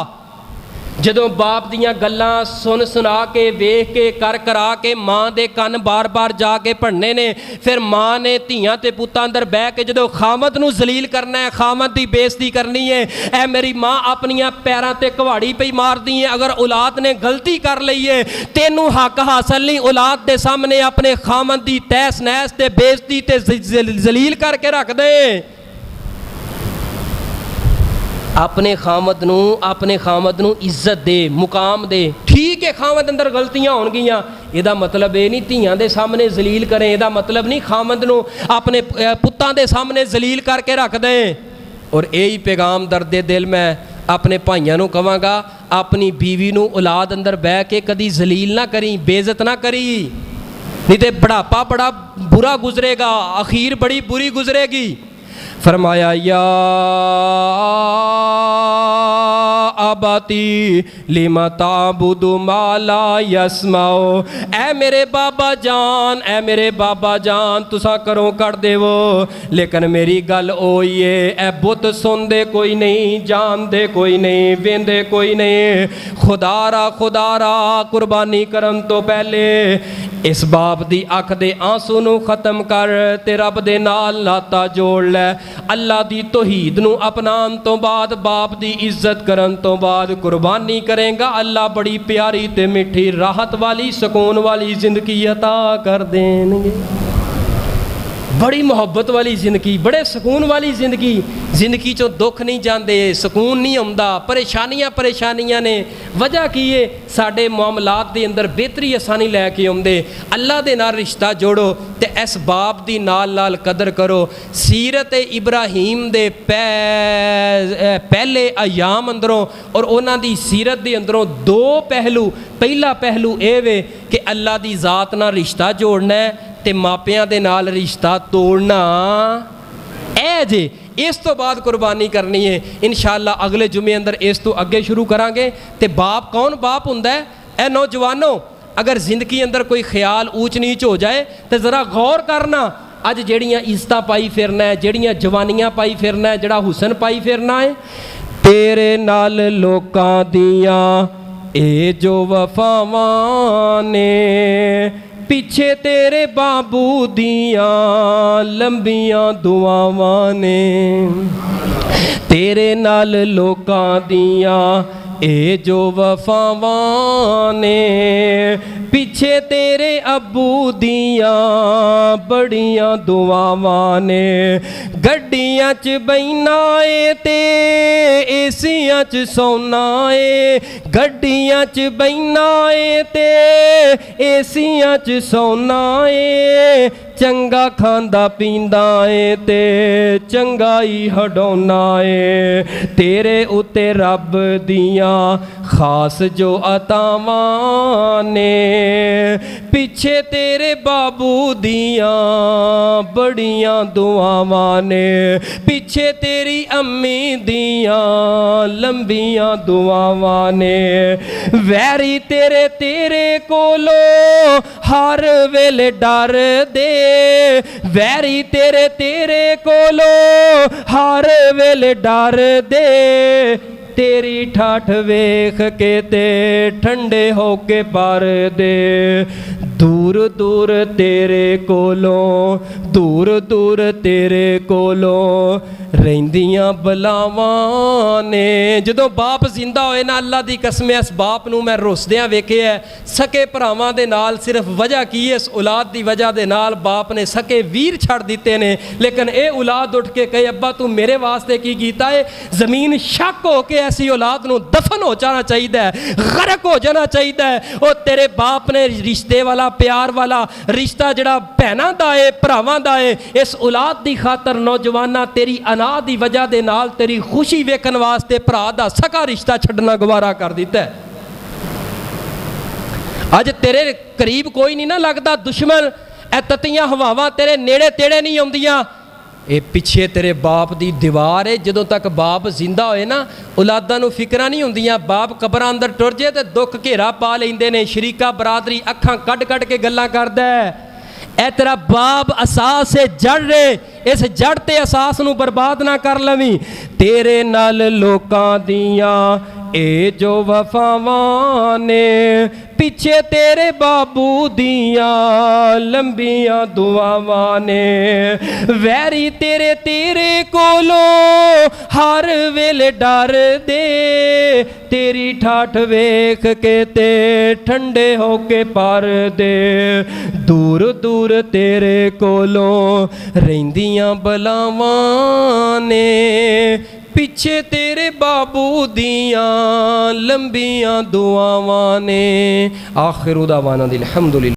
जदों बाप दियां गल्लां सुन सुना के वेख के कर करा के मां दे कन बार बार जाके भरने ने, फिर मां ने धियां ते पुत्तां अंदर बह के जदों खामद नूं जलील करना है, खामद की बेइज्जती करनी है, ऐ मेरी मां अपनियां पैरां ते कुहाड़ी पई मारदी है। अगर औलाद ने गलती कर लई है तेनू हक हासिल नहीं औलाद के सामने अपने खामद की तहस नहस ते बेइज्जती ते जलील करके रख दे। अपने खामद नूं इज्जत दे, मुकाम दे। ठीक है खामद अंदर गलतियां होणगियां, ਇਹਦਾ मतलब ये नहीं ਧੀਆਂ ਦੇ सामने जलील करें, ਇਹਦਾ मतलब नहीं खामद नूं अपने पुत्तां दे सामने जलील करके रख दें। और यही पैगाम दर्दे दिल मैं अपने भाइयों नूं कहांगा, अपनी बीवी नूं औलाद अंदर बह के कदी जलील ना करी, बेइज्जत ना करी, नहीं तो बुढ़ापा बड़ा बुरा गुजरेगा, अखीर बड़ी बुरी गुजरेगी। फरमाया या अबाती लिमा ताबुदु माला यसमाओ, ऐ मेरे बाबा जान तुसा करो कर देवो, लेकिन मेरी गल ओही है ऐ बुत सुनते कोई नहीं, जानते कोई नहीं, वेंदे कोई नहीं। खुदारा कुर्बानी करन तो पहले इस बाप दी अख दे आंसू नू खत्म कर ते रब दे नाल नाता जोड़ लै। अल्लाह दी तौहीद नू अपनान तो बाद, बाप दी इज्जत करन तो बाद कुर्बानी करेगा, अल्लाह बड़ी प्यारी ते मिठी राहत वाली सुकून वाली जिंदगी अता कर देंगे। बड़ी मोहब्बत वाली जिंदगी, बड़े सुकून वाली जिंदगी चो दुख नहीं जाते, सुकून नहीं आउंदा, परेशानियां ने। वजह की है साडे मामलात दे अंदर बेहतरी आसानी लैके आउंदे। अल्लाह दे नाल रिश्ता जोड़ो ते इस बाप दी नाल कदर करो। सीरत इब्राहीम दे पहले अयाम अंदरों और उन्हां दी सीरत दे अंदरों दो पहलू, पहला पहलू ये वे कि अल्लाह दी ज़ात नाल रिश्ता जोड़ना है ते मापियां दे नाल रिश्ता तोड़ना ऐ जे। इस तो बाद कुर्बानी करनी है इंशाअल्लाह। अगले जुमे अंदर इस तो अगे शुरू करांगे। ते बाप कौन बाप हुंदा है? ए नौजवानों, अगर जिंदगी अंदर कोई ख्याल ऊंच नीच हो जाए तो ज़रा गौर करना। अज जड़ियाँ इज्जतां पाई फिरना है, जड़ियाँ जवानियाँ पाई फिरना है, जड़ा हुसन पाई फिरना है, तेरे नाल लोकां दियां ए जो वफावां ने, पिछे तेरे बाबू दियां लंबियां दुआवां ने, तेरे नाल लोकां दियां ए जो वफावां ने, पिछे तेरे अबू दियां बड़ियां दुआवां ने। गड्डियां च बहना ए ते एसियां च सौना ए, गड्डियां च बहना ए ते एसियां च सौना ए, चंगा खांदा पींदा ए ते चंगाई हडौना ए, तेरे उत्ते रब दियां खास जो अतावां ने, पिछे तेरे बाबू दियां बड़ियां दुआवां ने, पिछे तेरी अम्मी दियां लंबियां दुआवां ने। वैरी तेरे कोलो हर वेले डर दे, वैरी तेरे कोलो हर वेले डर दे, तेरी ठाठ वेख के ते ठंडे होके पर दे। दूर दूर तेरे कोलों, दूर दूर तेरे कोलों रहिंदियां बलावां ने। जदों बाप जिंदा होए ना, अल्लाह दी कसम इस बाप नूं मैं रुसदियां वेखिया सके भरावां दे नाल। सिर्फ वजह की है, इस औलाद दी वजह दे नाल बाप ने सके वीर छड़ दिते ने, लेकिन ये औलाद उठ के कहे अब्बा तू मेरे वास्ते की कीता है? जमीन शक हो के ऐसी औलाद नूं दफन हो जाना चाहिए, गरक हो जाना चाहिए। और तेरे बाप ने रिश्ते वाला प्यार वाला रिश्ता जड़ा भैनां दा है, भरावां दा है, इस औलाद दी खातर नौजवाना तेरी अना दी वजह दे नाल तेरी खुशी वेखन वास्ते भरा दा सका रिश्ता छड्डना गवारा कर दिता है। अज तेरे करीब कोई नहीं ना लगदा दुश्मन, ए ततियां हवावां तेरे नेड़े तेड़े नहीं आउंदियां। ये पिछे तेरे बाप दी दीवार है। जदों तक बाप जिंदा होए ना, औलादां नूं फिक्रां नहीं हुंदियां। बाप कब्रां अंदर टुर जाए तो दुख घेरा पा लैंदे ने, शरीका बरादरी अखां कड कड के गल्लां करदा है। ए तेरा बाप असास है जड़ रे, इस जड़ ते असास नूं बर्बाद ना कर लवीं। तेरे नाल लोकां दियां ए जो वफावां ने, पिछे तेरे बाबू दियां लंबियां दुआवां ने। वैरी तेरे कोलों हर वेले डर दे, तेरी ठाठ वेख के ते ठंडे होके पर दे। दूर दूर तेरे कोलों रहिंदियां बलावां ने, पिछे तेरे बाबू दियां लंबियां दुआवां ने। आखिर दावाना अल्हम्दुलिल्लाह।